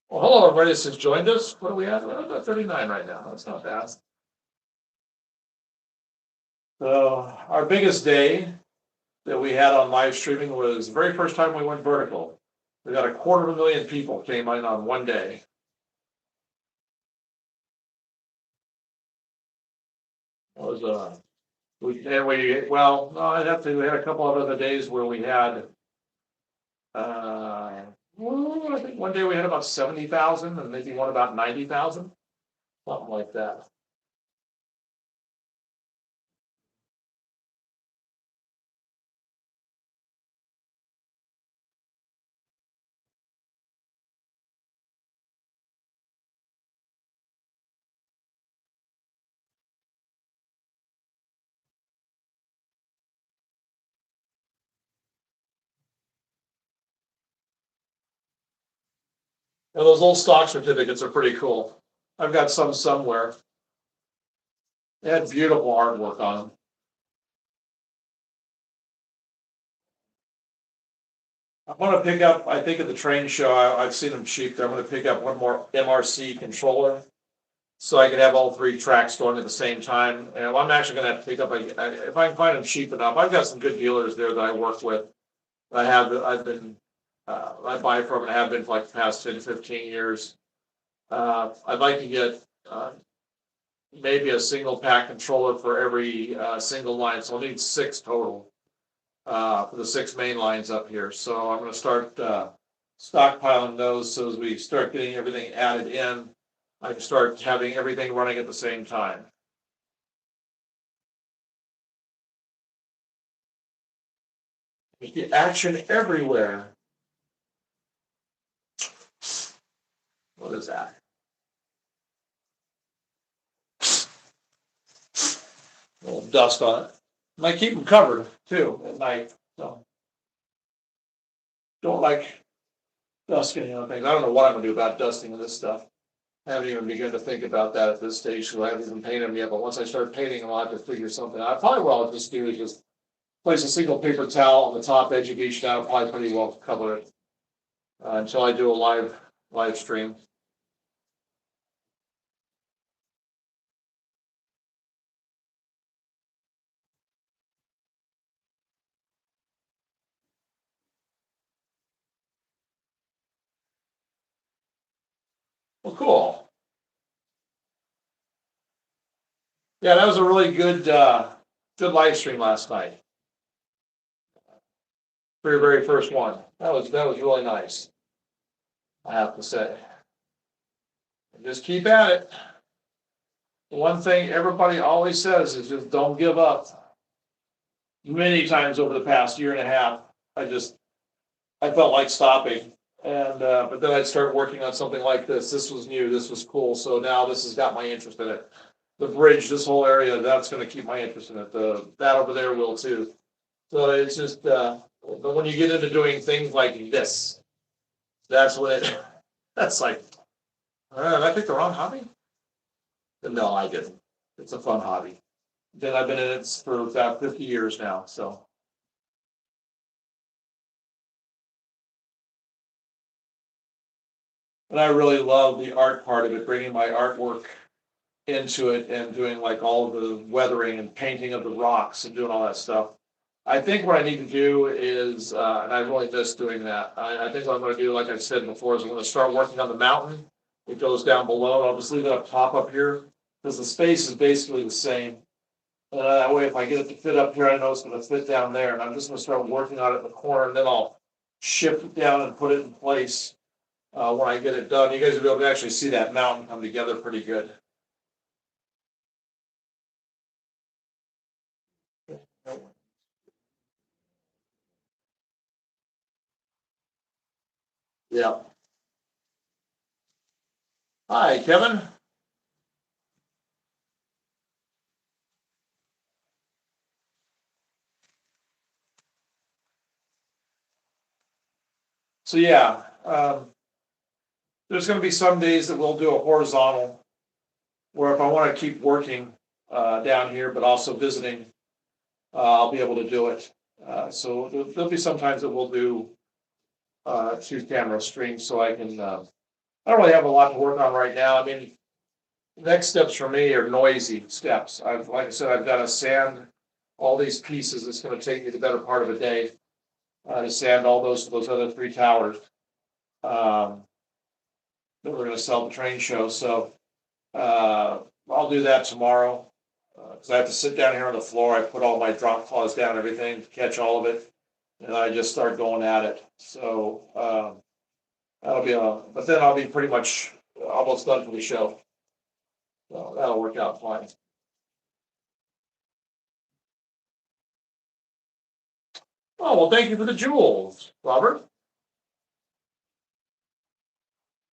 Well, hello, everybody that's joined us. What are we at? We're at 39 right now. That's not bad. So our biggest day that we had on live streaming was the very first time we went vertical. We got 250,000 people came in on one day. It was we had we had a couple of other days where we had I think one day we had about 70,000 and maybe one about 90,000, something like that. Now, those old stock certificates are pretty cool. I've got some somewhere. They had beautiful artwork on them. I'm gonna pick up, I think at the train show, I've seen them cheap, there. I'm gonna pick up one more MRC controller. So I could have all three tracks going at the same time, and I'm actually gonna have to pick up, if I can find them cheap enough, I've got some good dealers there that I work with. I've been, I buy from and have been for like the past 10, 15 years. I'd like to get, maybe a single pack controller for every, single line, so I'll need 6 total. For the 6 main lines up here, so I'm gonna start, stockpiling those, so as we start getting everything added in, I can start having everything running at the same time. You get action everywhere. What is that? A little dust on it. Might keep them covered too at night, so. Don't like dust getting on things. I don't know what I'm gonna do about dusting this stuff. I haven't even begun to think about that at this stage, so I haven't even painted them yet, but once I start painting, I'll have to figure something out. Probably what I'll just do is just place a single paper towel on the top edge of each, that'll probably pretty well cover it. Until I do a live stream. Well, cool. Yeah, that was a really good live stream last night. For your very first one. That was really nice. I have to say. Just keep at it. One thing everybody always says is just don't give up. Many times over the past year and a half, I felt like stopping. And but then I'd start working on something like this. This was new, this was cool. So now this has got my interest in it. The bridge, this whole area, that's gonna keep my interest in it. That over there will too. So it's just but when you get into doing things like this, that's when it that's like, did I pick the wrong hobby? No, I didn't. It's a fun hobby. Then I've been in it for about 50 years now, so. And I really love the art part of it, bringing my artwork into it and doing like all of the weathering and painting of the rocks and doing all that stuff. I think what I need to do is, and I really miss doing that. I think what I'm gonna do, like I said before, is I'm gonna start working on the mountain. It goes down below. I'll just leave it up top up here, because the space is basically the same. That way, if I get it to fit up here, I know it's gonna fit down there, and I'm just gonna start working on it in the corner, and then I'll shift it down and put it in place. When I get it done, you guys will be able to actually see that mountain come together pretty good. Yeah. Hi, Kevin. So yeah, there's gonna be some days that we'll do a horizontal, where if I wanna keep working, down here, but also visiting, I'll be able to do it. So there'll be some times that we'll do, 2 camera streams, so I can, I don't really have a lot to work on right now. I mean, next steps for me are noisy steps. Like I said, I've gotta sand all these pieces. It's gonna take me the better part of a day, to sand all those other 3 towers. Um, that we're gonna sell at the train show, so, I'll do that tomorrow. Cause I have to sit down here on the floor, I put all my drop claws down, everything, to catch all of it. And I just start going at it, so, that'll be but then I'll be pretty much almost done for the show. So that'll work out fine. Oh, well, thank you for the jewels, Robert.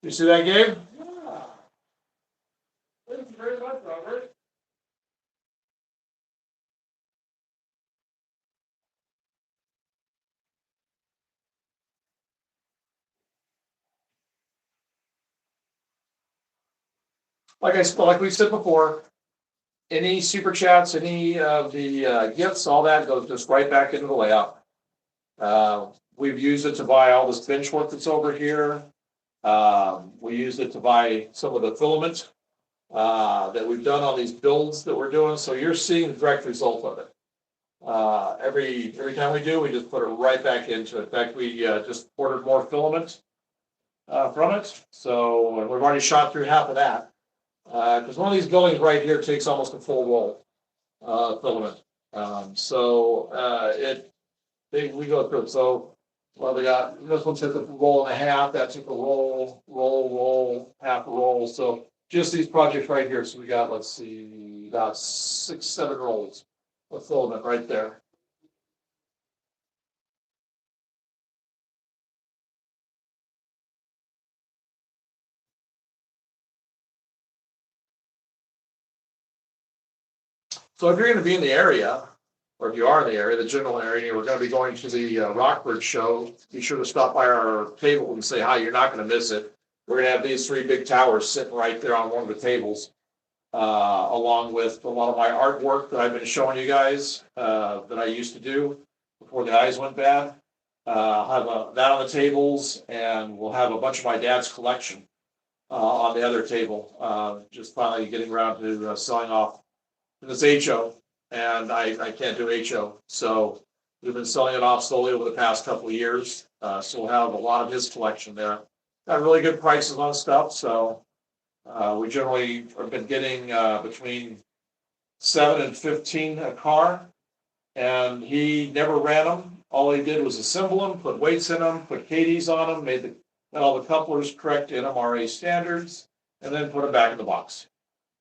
You see that, Gabe? Yeah. Thank you very much, Robert. Like we said before, any super chats, any of the gifts, all that goes just right back into the layout. we've used it to buy all this bench work that's over here. We used it to buy some of the filament that we've done on these builds that we're doing. So you're seeing the direct result of it. Every time we do, we just put it right back into it. In fact, we just ordered more filament from it. So and we've already shot through half of that. Because one of these buildings right here takes almost a full roll filament. We go through it. So well, we got this one took a roll and a half. That took a roll, half a roll. So just these projects right here. So we got, let's see, about 6, 7 rolls of filament right there. So if you're going to be in the area, or if you are in the area, the general area, we're going to be going to the Rockford show. Be sure to stop by our table and say hi. You're not going to miss it. We're going to have these 3 big towers sitting right there on one of the tables, along with a lot of my artwork that I've been showing you guys that I used to do before the eyes went bad. I'll have that on the tables, and we'll have a bunch of my dad's collection on the other table. Just finally getting around to selling off this HO, and I can't do HO. So we've been selling it off slowly over the past couple of years. So we'll have a lot of his collection there. Got really good prices on stuff. So we generally have been getting between 7 and 15 a car, and he never ran them. All he did was assemble them, put weights in them, put KDs on them, made all the couplers correct NMRA standards, and then put them back in the box.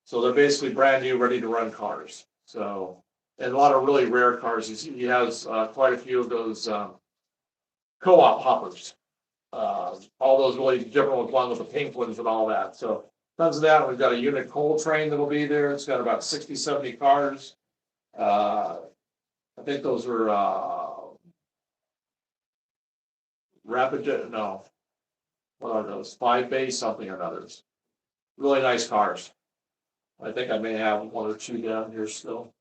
So they're basically brand new, ready to run cars. So, and a lot of really rare cars. He has quite a few of those co-op hoppers. All those really different ones, along with the pink ones and all that. So tons of that. We've got a unit coal train that'll be there. It's got about 60, 70 cars. I think those are Rapid, no. What are those? 5 bay something or others. Really nice cars. I think I may have 1 or 2 down here still.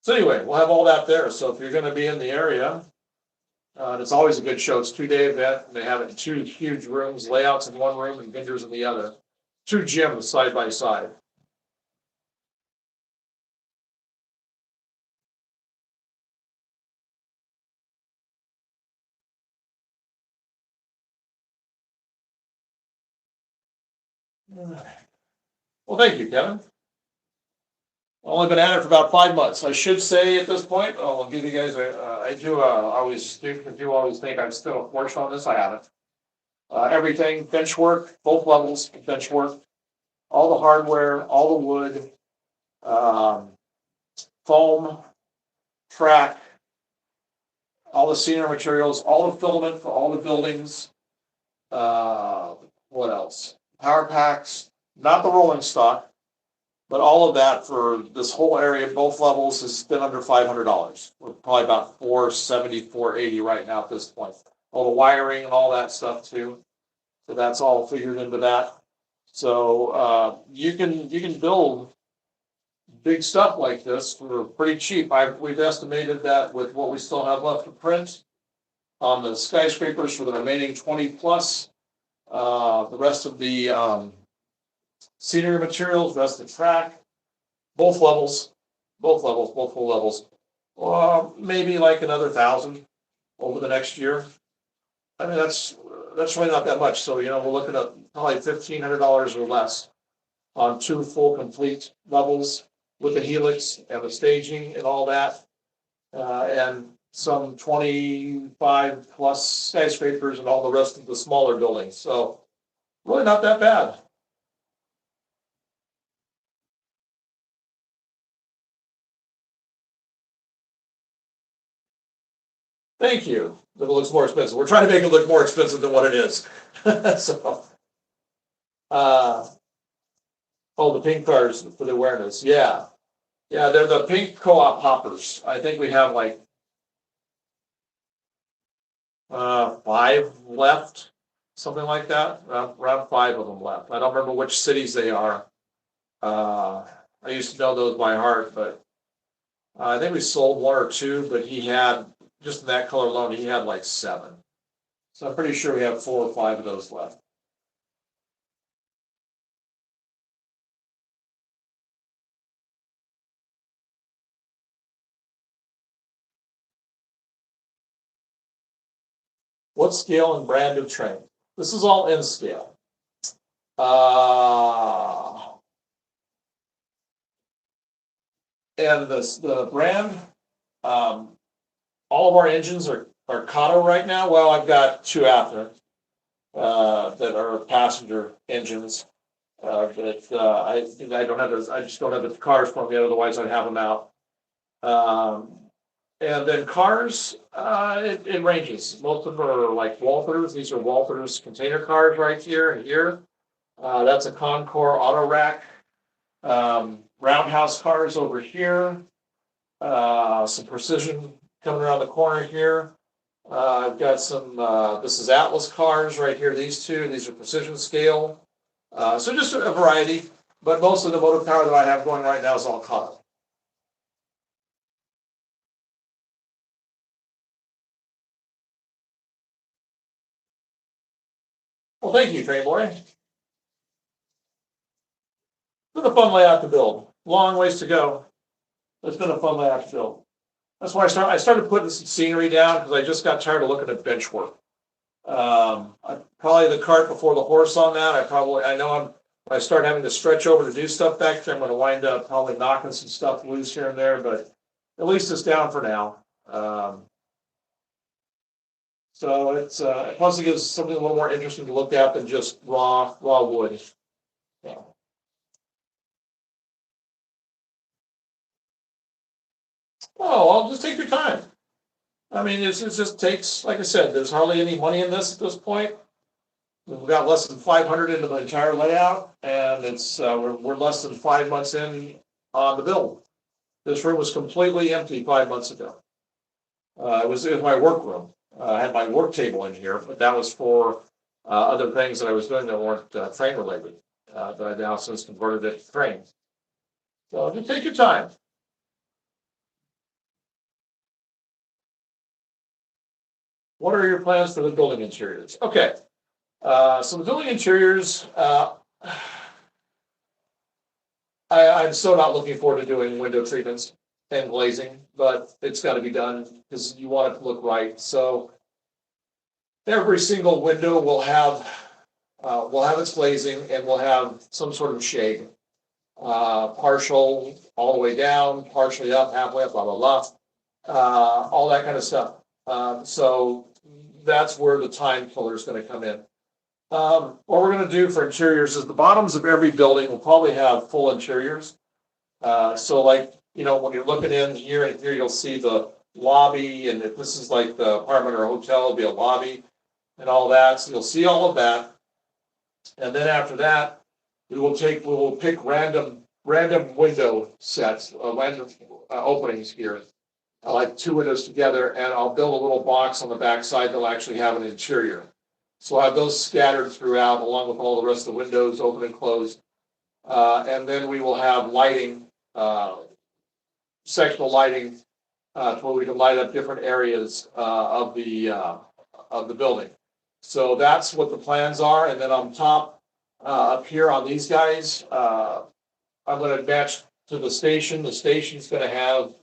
So anyway, we'll have all that there. So if you're going to be in the area, it's always a good show. It's a 2-day event. And they have it in 2 huge rooms, layouts in one room and vendors in the other. 2 gyms side by side. Well, thank you, Kevin. I've only been at it for about 5 months. I should say at this point, I'll give you guys I do always think I've spent a fortune on this. I haven't. Everything, bench work, both levels, bench work, all the hardware, all the wood, foam, track, all the senior materials, all the filament for all the buildings. What else? Power packs, not the rolling stock, but all of that for this whole area, both levels, has been under $500. We're probably about $470, $480 right now at this point. All the wiring and all that stuff too. So that's all figured into that. So you can build big stuff like this for pretty cheap. We've estimated that with what we still have left to print on the skyscrapers for the remaining 20 plus, the rest of the scenery materials, the rest of the track, both full levels. Maybe like another 1,000 over the next year. I mean, that's really not that much. So, we're looking at probably $1,500 or less on 2 full complete levels with the helix and the staging and all that. And some 25 plus skyscrapers and all the rest of the smaller buildings. So really not that bad. Thank you. It looks more expensive. We're trying to make it look more expensive than what it is. So, the pink cars for the awareness. Yeah. Yeah, they're the pink co-op hoppers. I think we have like 5 left, something like that. Around 5 of them left. I don't remember which cities they are. I used to know those by heart, but I think we sold 1 or 2. But he had just in that color alone, he had like 7. So I'm pretty sure we have 4 or 5 of those left. What scale and brand of train? This is all N scale. And the brand, all of our engines are Kato right now. Well, I've got 2 out there that are passenger engines. But I don't have those. I just don't have the cars for them yet. Otherwise, I'd have them out. And then cars, it ranges. Most of them are like Walthers. These are Walthers container cars right here and here. That's a Concours auto rack. Roundhouse cars over here. Some Precision coming around the corner here. I've got some, this is Atlas cars right here, these 2. These are Precision scale. So just a variety, but most of the motive power that I have going right now is all Kato. Well, thank you, Train Boy. It's been a fun layout to build. Long ways to go. It's been a fun layout to build. That's why I started putting some scenery down because I just got tired of looking at bench work. Probably the cart before the horse on that. I know when I start having to stretch over to do stuff back there, I'm going to wind up probably knocking some stuff loose here and there, but at least it's down for now. So it's plus it gives something a little more interesting to look at than just raw wood. Yeah. Oh, I'll just take your time. I mean, it just takes, like I said, there's hardly any money in this at this point. We've got less than 500 into the entire layout, and it's we're less than 5 months in on the build. This room was completely empty 5 months ago. It was my work room. I had my work table in here, but that was for other things that I was doing that weren't train related. That I now since converted it to trains. So just take your time. What are your plans for the building interiors? Okay, so the building interiors, I'm so not looking forward to doing window treatments and glazing, but it's got to be done because you want it to look right. So every single window will have its glazing and will have some sort of shade, partial all the way down, partially up, halfway up, blah blah blah, all that kind of stuff. So that's where the time killer is going to come in. What we're going to do for interiors is the bottoms of every building will probably have full interiors. So like, when you're looking in here and here, you'll see the lobby, and if this is like the apartment or hotel, it'll be a lobby and all that. So you'll see all of that. And then after that, we will pick random window sets, random openings here, like 2 windows together, and I'll build a little box on the back side that'll actually have an interior. So I have those scattered throughout, along with all the rest of the windows, open and closed. And then we will have lighting, sectional lighting, to where we can light up different areas of the building. So that's what the plans are. And then on top, up here on these guys, I'm going to match to the station. The station's going to have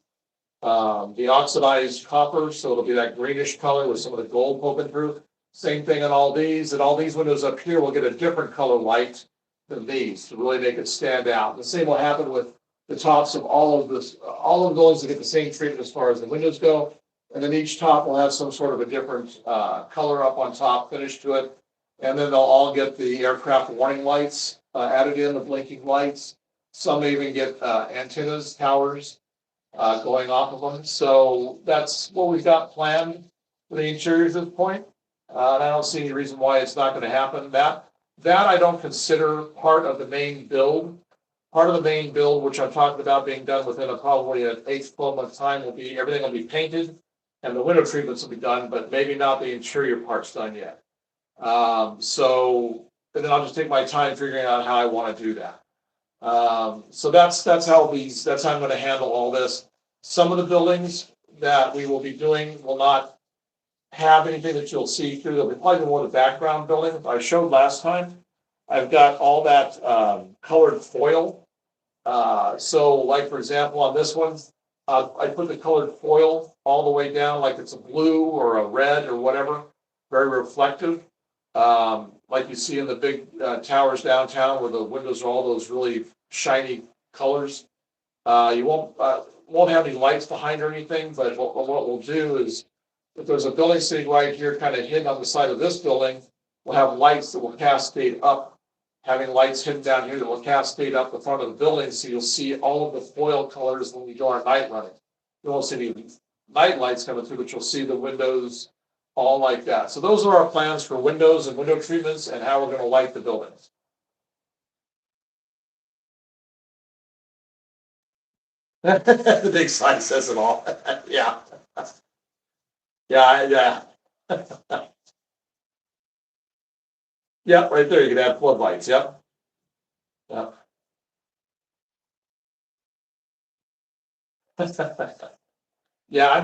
the oxidized copper, so it'll be that greenish color with some of the gold poking through. Same thing on all these, and all these windows up here will get a different color light than these to really make it stand out. The same will happen with the tops of all of the buildings that get the same treatment as far as the windows go. And then each top will have some sort of a different color up on top, finish to it. And then they'll all get the aircraft warning lights added in, the blinking lights. Some may even get antennas, towers going off of them. So that's what we've got planned for the interiors at this point. And I don't see any reason why it's not going to happen. That I don't consider part of the main build. Part of the main build, which I'm talking about being done within probably an 8 to 12 month time, will be everything will be painted and the window treatments will be done, but maybe not the interior parts done yet. And then I'll just take my time figuring out how I want to do that. So that's how I'm going to handle all this. Some of the buildings, that we will be doing will not have anything that you'll see through. There'll be probably more of the background building I showed last time. I've got all that colored foil. So like, for example, on this one, I put the colored foil all the way down like it's a blue or a red or whatever, very reflective. Like you see in the big towers downtown where the windows are all those really shiny colors. You won't have any lights behind or anything, but what we'll do is if there's a building sitting right here kind of hidden on the side of this building, we'll have lights that will cascade up, having lights hidden down here that will cascade up the front of the building, so you'll see all of the foil colors when we do our night running. You won't see any night lights coming through, but you'll see the windows all like that. So those are our plans for windows and window treatments and how we're going to light the buildings. The big sign says it all. Yeah. Yeah. Yeah, right there. You can add floodlights. Yep. Yeah. Yeah,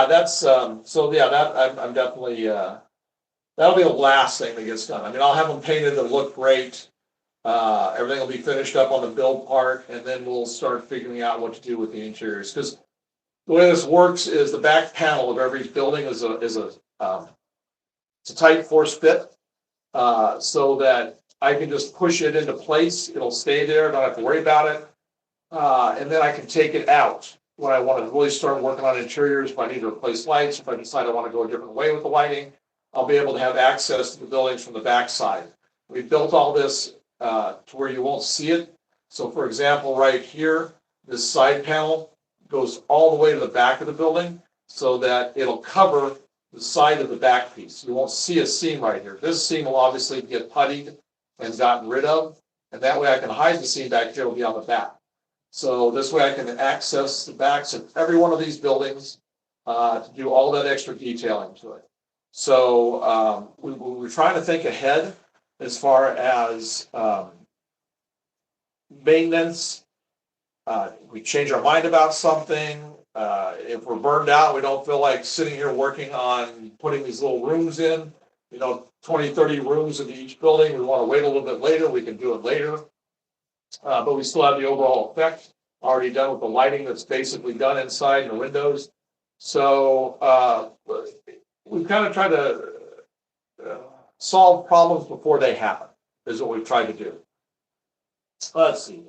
that's, so yeah, that, I'm definitely, that'll be the last thing that gets done. I mean, I'll have them painted to look great. Everything will be finished up on the build part, and then we'll start figuring out what to do with the interiors. Because the way this works is the back panel of every building is it's a tight force fit, so that I can just push it into place. It'll stay there. Don't have to worry about it. And then I can take it out when I want to really start working on interiors. If I need to replace lights, if I decide I want to go a different way with the lighting, I'll be able to have access to the buildings from the back side. We built all this to where you won't see it. So for example, right here, this side panel goes all the way to the back of the building so that it'll cover the side of the back piece. You won't see a seam right here. This seam will obviously get puttied and gotten rid of, and that way I can hide the seam back here. It'll be on the back. So this way I can access the backs of every one of these buildings to do all that extra detailing to it. So we're trying to think ahead as far as maintenance. We change our mind about something. If we're burned out, we don't feel like sitting here working on putting these little rooms in, 20, 30 rooms into each building. We want to wait a little bit later. We can do it later. But we still have the overall effect already done with the lighting that's basically done inside and the windows. So we've kind of tried to solve problems before they happen, is what we've tried to do. Let's see.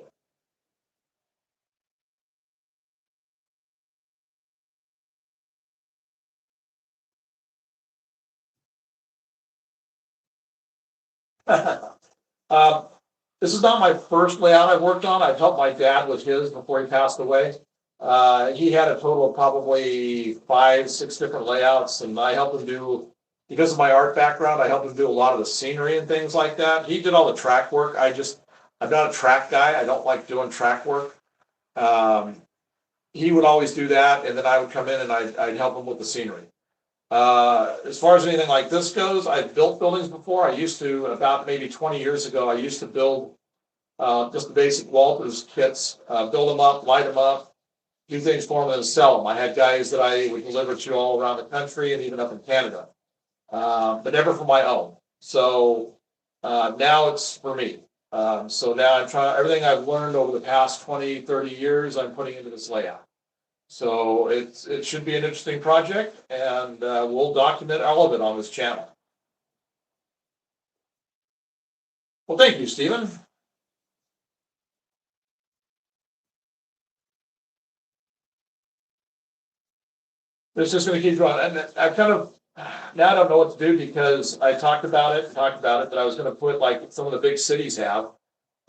This is not my first layout I've worked on. I've helped my dad with his before he passed away. He had a total of probably 5, 6 different layouts, and I helped him do, because of my art background, I helped him do a lot of the scenery and things like that. He did all the track work. I'm not a track guy. I don't like doing track work. He would always do that, and then I would come in and I'd help him with the scenery. As far as anything like this goes, I've built buildings before. I used to, about maybe 20 years ago, I used to build just the basic Walters kits, build them up, light them up, do things for them and sell them. I had guys that I would deliver to all around the country and even up in Canada, but never for my own. So now it's for me. So now I'm trying, everything I've learned over the past 20, 30 years, I'm putting into this layout. So it should be an interesting project, and we'll document all of it on this channel. Well, thank you, Stephen. It's just going to keep going. And I've kind of, now I don't know what to do because I talked about it, that I was going to put, like some of the big cities have,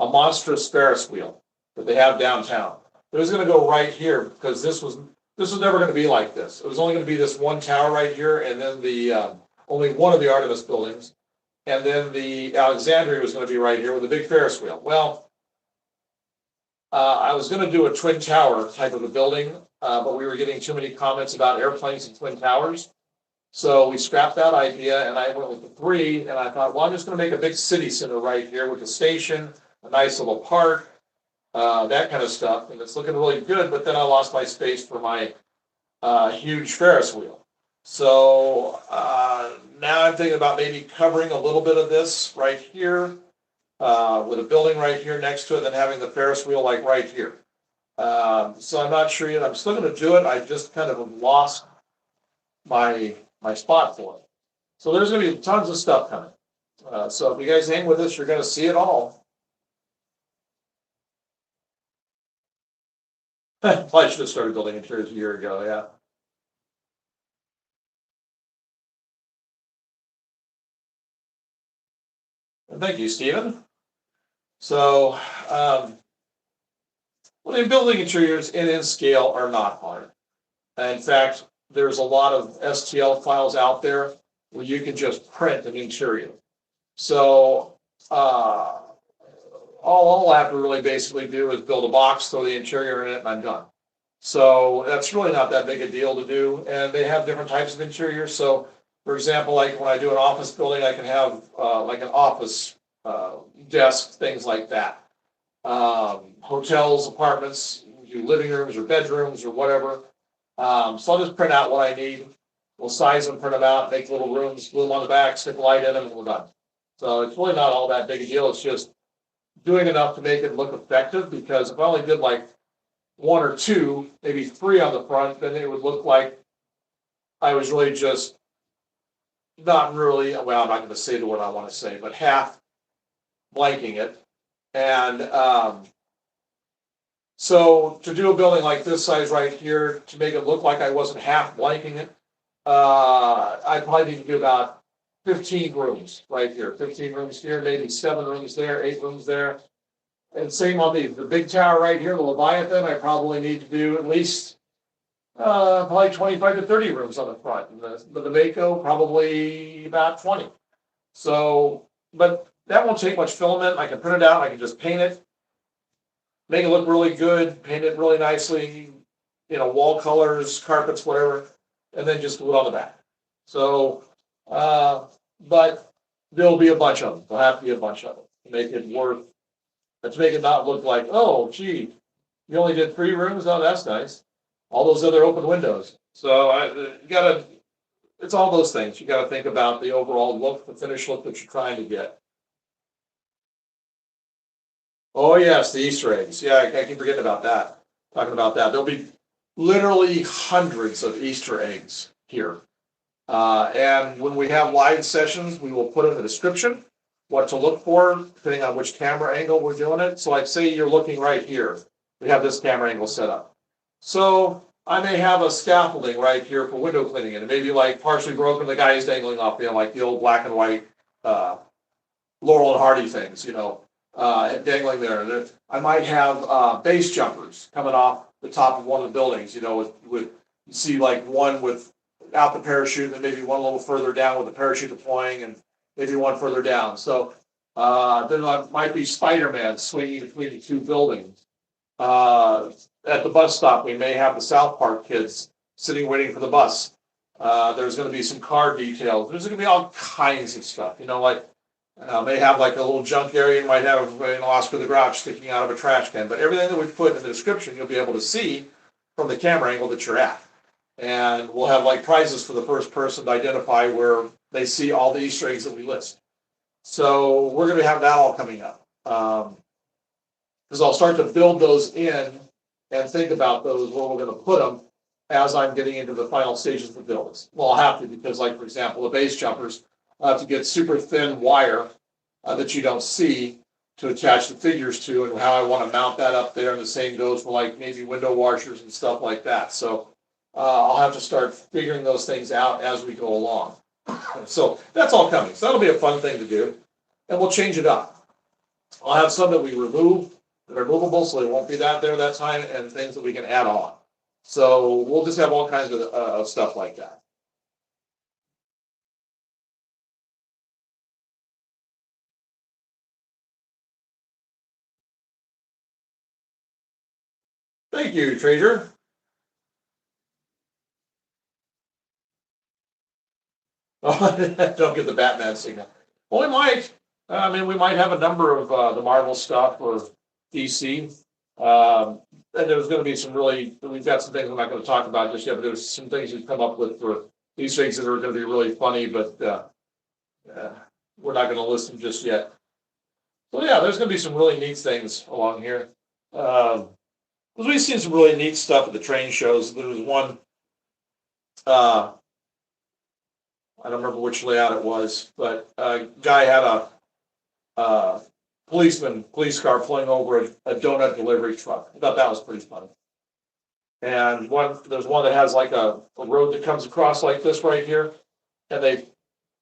a monstrous Ferris wheel that they have downtown. It was going to go right here because this was never going to be like this. It was only going to be this one tower right here, and then the only one of the Artemis buildings, and then the Alexandria was going to be right here with a big Ferris wheel. Well, I was going to do a twin tower type of a building, but we were getting too many comments about airplanes and twin towers. So we scrapped that idea, and I went with the 3, and I thought, well, I'm just going to make a big city center right here with a station, a nice little park, that kind of stuff, and it's looking really good, but then I lost my space for my huge Ferris wheel. So now I'm thinking about maybe covering a little bit of this right here with a building right here next to it, and having the Ferris wheel like right here. So I'm not sure yet. I'm still going to do it. I just kind of lost my spot for it. So there's going to be tons of stuff coming. So if you guys hang with us, you're going to see it all. Probably should have started building interiors a year ago. Yeah. Thank you, Stephen. So, well, building interiors in scale are not hard. In fact, there's a lot of STL files out there where you can just print an interior. So, all I have to really basically do is build a box, throw the interior in it, and I'm done. So that's really not that big a deal to do. And they have different types of interiors. So, for example, like when I do an office building, I can have like an office desk, things like that. Hotels, apartments, do living rooms or bedrooms or whatever. So I'll just print out what I need. We'll size them, print them out, make little rooms, glue them on the back, stick a light in them, and we're done. So it's really not all that big a deal. It's just doing enough to make it look effective, because if I only did like one or two, maybe three on the front, then it would look like I was really just not really, well, I'm not going to say the word I want to say, but half blanking it. And so to do a building like this size right here, to make it look like I wasn't half blanking it, I probably need to do about 15 rooms right here. 15 rooms here, maybe 7 rooms there, 8 rooms there. And same on the big tower right here, the Leviathan, I probably need to do at least probably 25 to 30 rooms on the front. And the Mako, probably about 20. So, but that won't take much filament. I can print it out, I can just paint it, make it look really good, paint it really nicely, wall colors, carpets, whatever, and then just glue it on the back. So, but there'll be a bunch of them. There'll have to be a bunch of them to make it worth, to make it not look like, oh, gee, you only did 3 rooms? Oh, that's nice. All those other open windows. So you gotta, it's all those things. You gotta think about the overall look, the finished look that you're trying to get. Oh yes, the Easter eggs. Yeah, I keep forgetting about that. Talking about that. There'll be literally hundreds of Easter eggs here. And when we have live sessions, we will put in the description what to look for, depending on which camera angle we're doing it. So like say you're looking right here. We have this camera angle set up. So I may have a scaffolding right here for window cleaning, and it may be like partially broken, the guy is dangling off, like the old black and white Laurel and Hardy things, dangling there. I might have base jumpers coming off the top of one of the buildings, with you see like one without the parachute, and maybe one a little further down with the parachute deploying, and maybe one further down. So then there might be Spider-Man swinging between the 2 buildings. At the bus stop, we may have the South Park kids sitting waiting for the bus. There's going to be some car details. There's going to be all kinds of stuff. Like may have like a little junk area. You might have Oscar the Grouch sticking out of a trash can. But everything that we put in the description, you'll be able to see from the camera angle that you're at. And we'll have like prizes for the first person to identify where they see all the Easter eggs that we list. So we're going to have that all coming up. Because I'll start to build those in and think about those, where we're going to put them as I'm getting into the final stages of the builds. Well, I'll have to, because like, for example, the base jumpers, I have to get super thin wire that you don't see to attach the figures to, and how I want to mount that up there. And the same goes for like maybe window washers and stuff like that. So I'll have to start figuring those things out as we go along. So that's all coming. So that'll be a fun thing to do. And we'll change it up. I'll have some that we remove that are movable, so they won't be that there that time, and things that we can add on. So we'll just have all kinds of stuff like that. Thank you, Treasure. Don't get the Batman signal. Well, we might. We might have a number of the Marvel stuff or DC. and there's gonna be some really, we've got some things I'm not gonna talk about just yet, but there's some things we've come up with for these things that are gonna be really funny, but, we're not gonna list them just yet. So yeah, there's gonna be some really neat things along here. Cause we've seen some really neat stuff at the train shows. There was one, I don't remember which layout it was, but a guy had a police car pulling over a donut delivery truck. I thought that was pretty funny. And there's one that has like a road that comes across like this right here, and it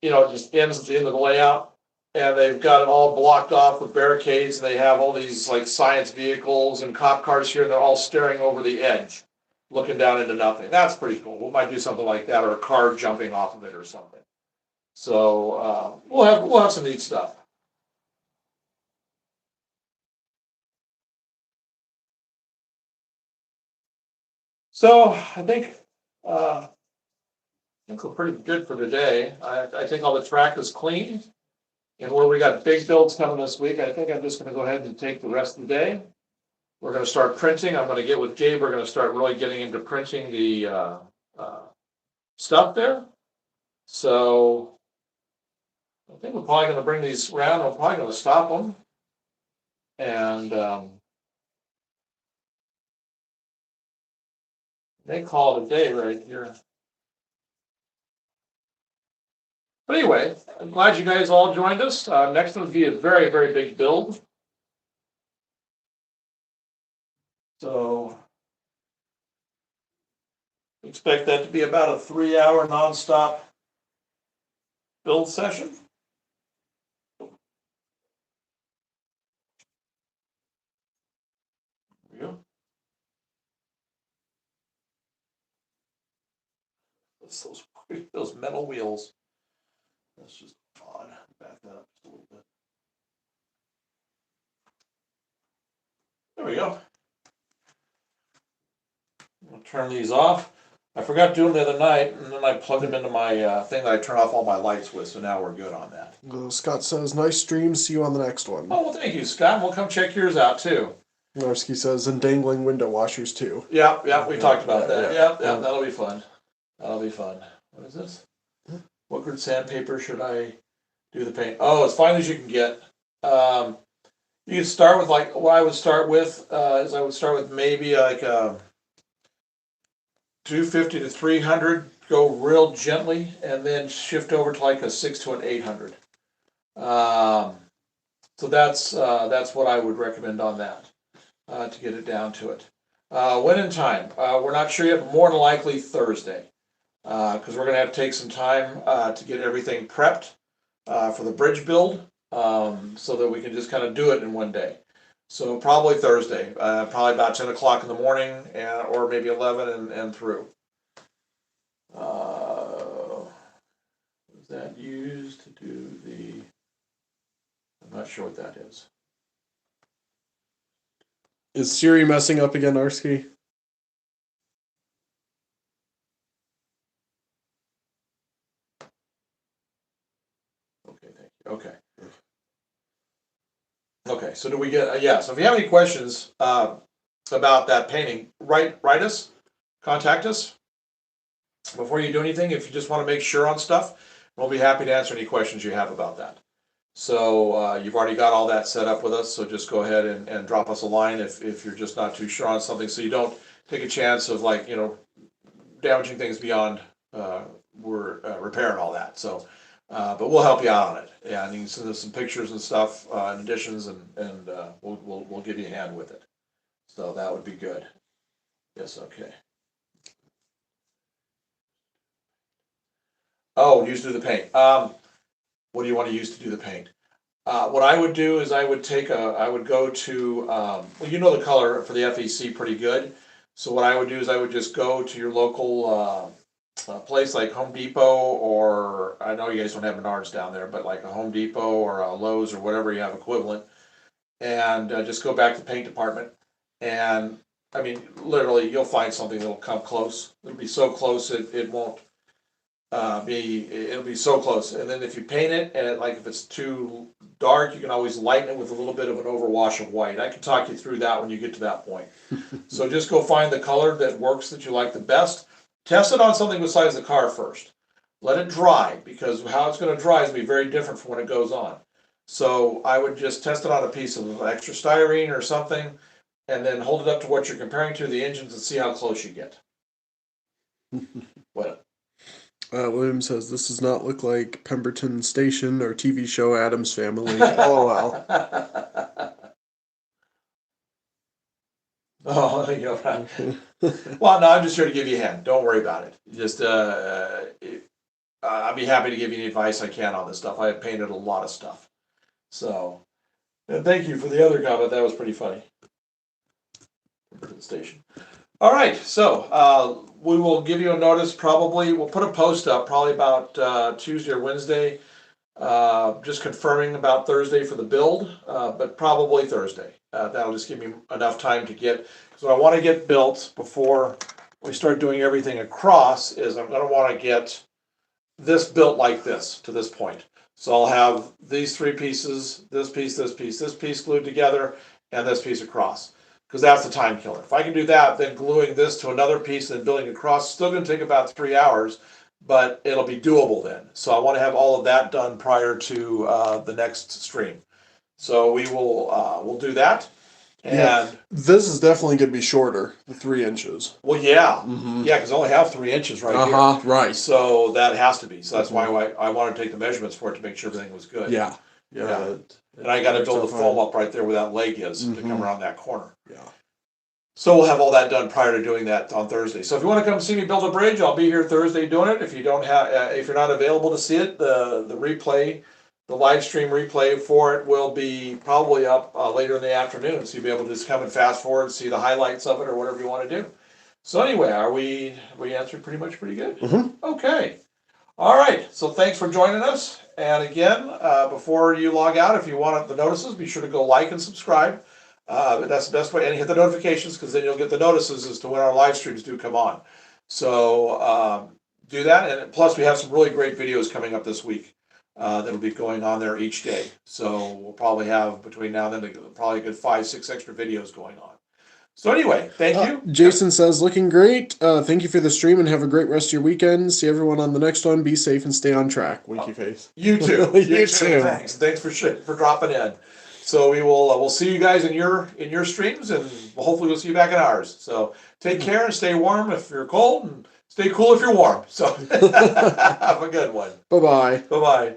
just ends at the end of the layout, and they've got it all blocked off with barricades, and they have all these like science vehicles and cop cars here, and they're all staring over the edge, looking down into nothing. That's pretty cool. We might do something like that, or a car jumping off of it or something. So we'll have some neat stuff. So I think we're pretty good for today. I think all the track is clean. And where we got big builds coming this week, I think I'm just gonna go ahead and take the rest of the day. We're gonna start printing. I'm gonna get with Gabe. We're gonna start really getting into printing the stuff there. So I think we're probably gonna bring these around. I'm probably gonna stop them. And they call it a day right here. But anyway, I'm glad you guys all joined us. Next one will be a very, very big build. So expect that to be about a 3-hour nonstop build session. There we go. Those metal wheels. That's just odd. Back that up just a little bit. There we go. I'll turn these off. I forgot to do them the other night, and then I plugged them into my thing that I turn off all my lights with, so now we're good on that. Scott says, nice stream, see you on the next one. Oh, well, thank you, Scott. We'll come check yours out, too. Narski says, and dangling window washers, too. Yeah, we talked about that. Yeah, that'll be fun. That'll be fun. What is this? What grid sandpaper should I do the paint? Oh, as fine as you can get. You can start with like what I would start with is I would start with maybe like 250 to 300. Go real gently, and then shift over to like a 6 to an 800. So that's what I would recommend on that to get it down to it. When in time, we're not sure yet, but more than likely Thursday. Because we're going to have to take some time to get everything prepped for the bridge build so that we can just kind of do it in one day. So probably Thursday, probably about 10 o'clock in the morning or maybe 11 and through. Is that used to do the, I'm not sure what that is. Is Siri messing up again, Narski? Okay. Okay, so do we get, yeah, so if you have any questions about that painting, write us, contact us before you do anything. If you just want to make sure on stuff, we'll be happy to answer any questions you have about that. So you've already got all that set up with us, so just go ahead and drop us a line if you're just not too sure on something, so you don't take a chance of like, damaging things beyond repair and all that. So but we'll help you out on it. Yeah, and you can send us some pictures and stuff, and additions, and we'll give you a hand with it. So that would be good. Yes, okay. Oh, use to do the paint. What do you want to use to do the paint? What I would do is I would go to, well, you know the color for the FEC pretty good. So what I would do is I would just go to your local place like Home Depot, or I know you guys don't have Menards down there, but like a Home Depot or a Lowe's or whatever you have equivalent, and just go back to the paint department. And I mean, literally, you'll find something that'll come close. It'll be so close it won't it'll be so close. And then if you paint it, and like if it's too dark, you can always lighten it with a little bit of an overwash of white. I can talk you through that when you get to that point. So just go find the color that works, that you like the best. Test it on something besides the car first. Let it dry, because how it's going to dry is going to be very different from when it goes on. So I would just test it on a piece of extra styrene or something, and then hold it up to what you're comparing to, the engines, and see how close you get. What? William says, this does not look like Pemberton Station or TV show Addams Family. LOL. Oh, you know, well, no, I'm just here to give you a hand. Don't worry about it. Just, I'd be happy to give you any advice I can on this stuff. I have painted a lot of stuff. So, and thank you for the other comment. That was pretty funny. Station. All right, so we will give you a notice. Probably we'll put a post up probably about Tuesday or Wednesday, just confirming about Thursday for the build, but probably Thursday. That'll just give me enough time to get. So I want to get built before we start doing everything across. Is I'm going to want to get this built like this to this point. So I'll have these three pieces, this piece glued together, and this piece across. Because that's the time killer. If I can do that, then gluing this to another piece and then building across, still going to take about 3 hours, but it'll be doable then. So I want to have all of that done prior to the next stream. So we will we'll do that. And Yeah, this is definitely going to be shorter, the 3 inches. well, yeah, Mm-hmm. yeah, because I only have 3 inches right here. Right. So that has to be. So that's why I wanted to take the measurements for it to make sure everything was good. Yeah. And I got to build the foam up right there where that leg is to come around that corner. Yeah. So we'll have all that done prior to doing that on Thursday. So if you want to come see me build a bridge, I'll be here Thursday doing it. If you don't have, if you're not available to see it, the replay, the live stream replay for it will be probably up later in the afternoon. So you'll be able to just come and fast forward and see the highlights of it or whatever you want to do. So anyway, we answered pretty good? Mm-hmm. Okay. All right. So thanks for joining us. And again, before you log out, if you want the notices, be sure to go like and subscribe. That's the best way, and hit the notifications, because then you'll get the notices as to when our live streams do come on. So do that, and plus we have some really great videos coming up this week that'll be going on there each day. So we'll probably have between now and then probably a good 5-6 extra videos going on. So anyway, thank you. Jason says, looking great. Thank you for the stream and have a great rest of your weekend. See everyone on the next one. Be safe and stay on track. Winky face. You too. You too. Thanks for dropping in. So we will we'll see you guys in your streams, and hopefully we'll see you back in ours. So take care and stay warm if you're cold, and stay cool if you're warm. So have a good one. Bye-bye. Bye-bye.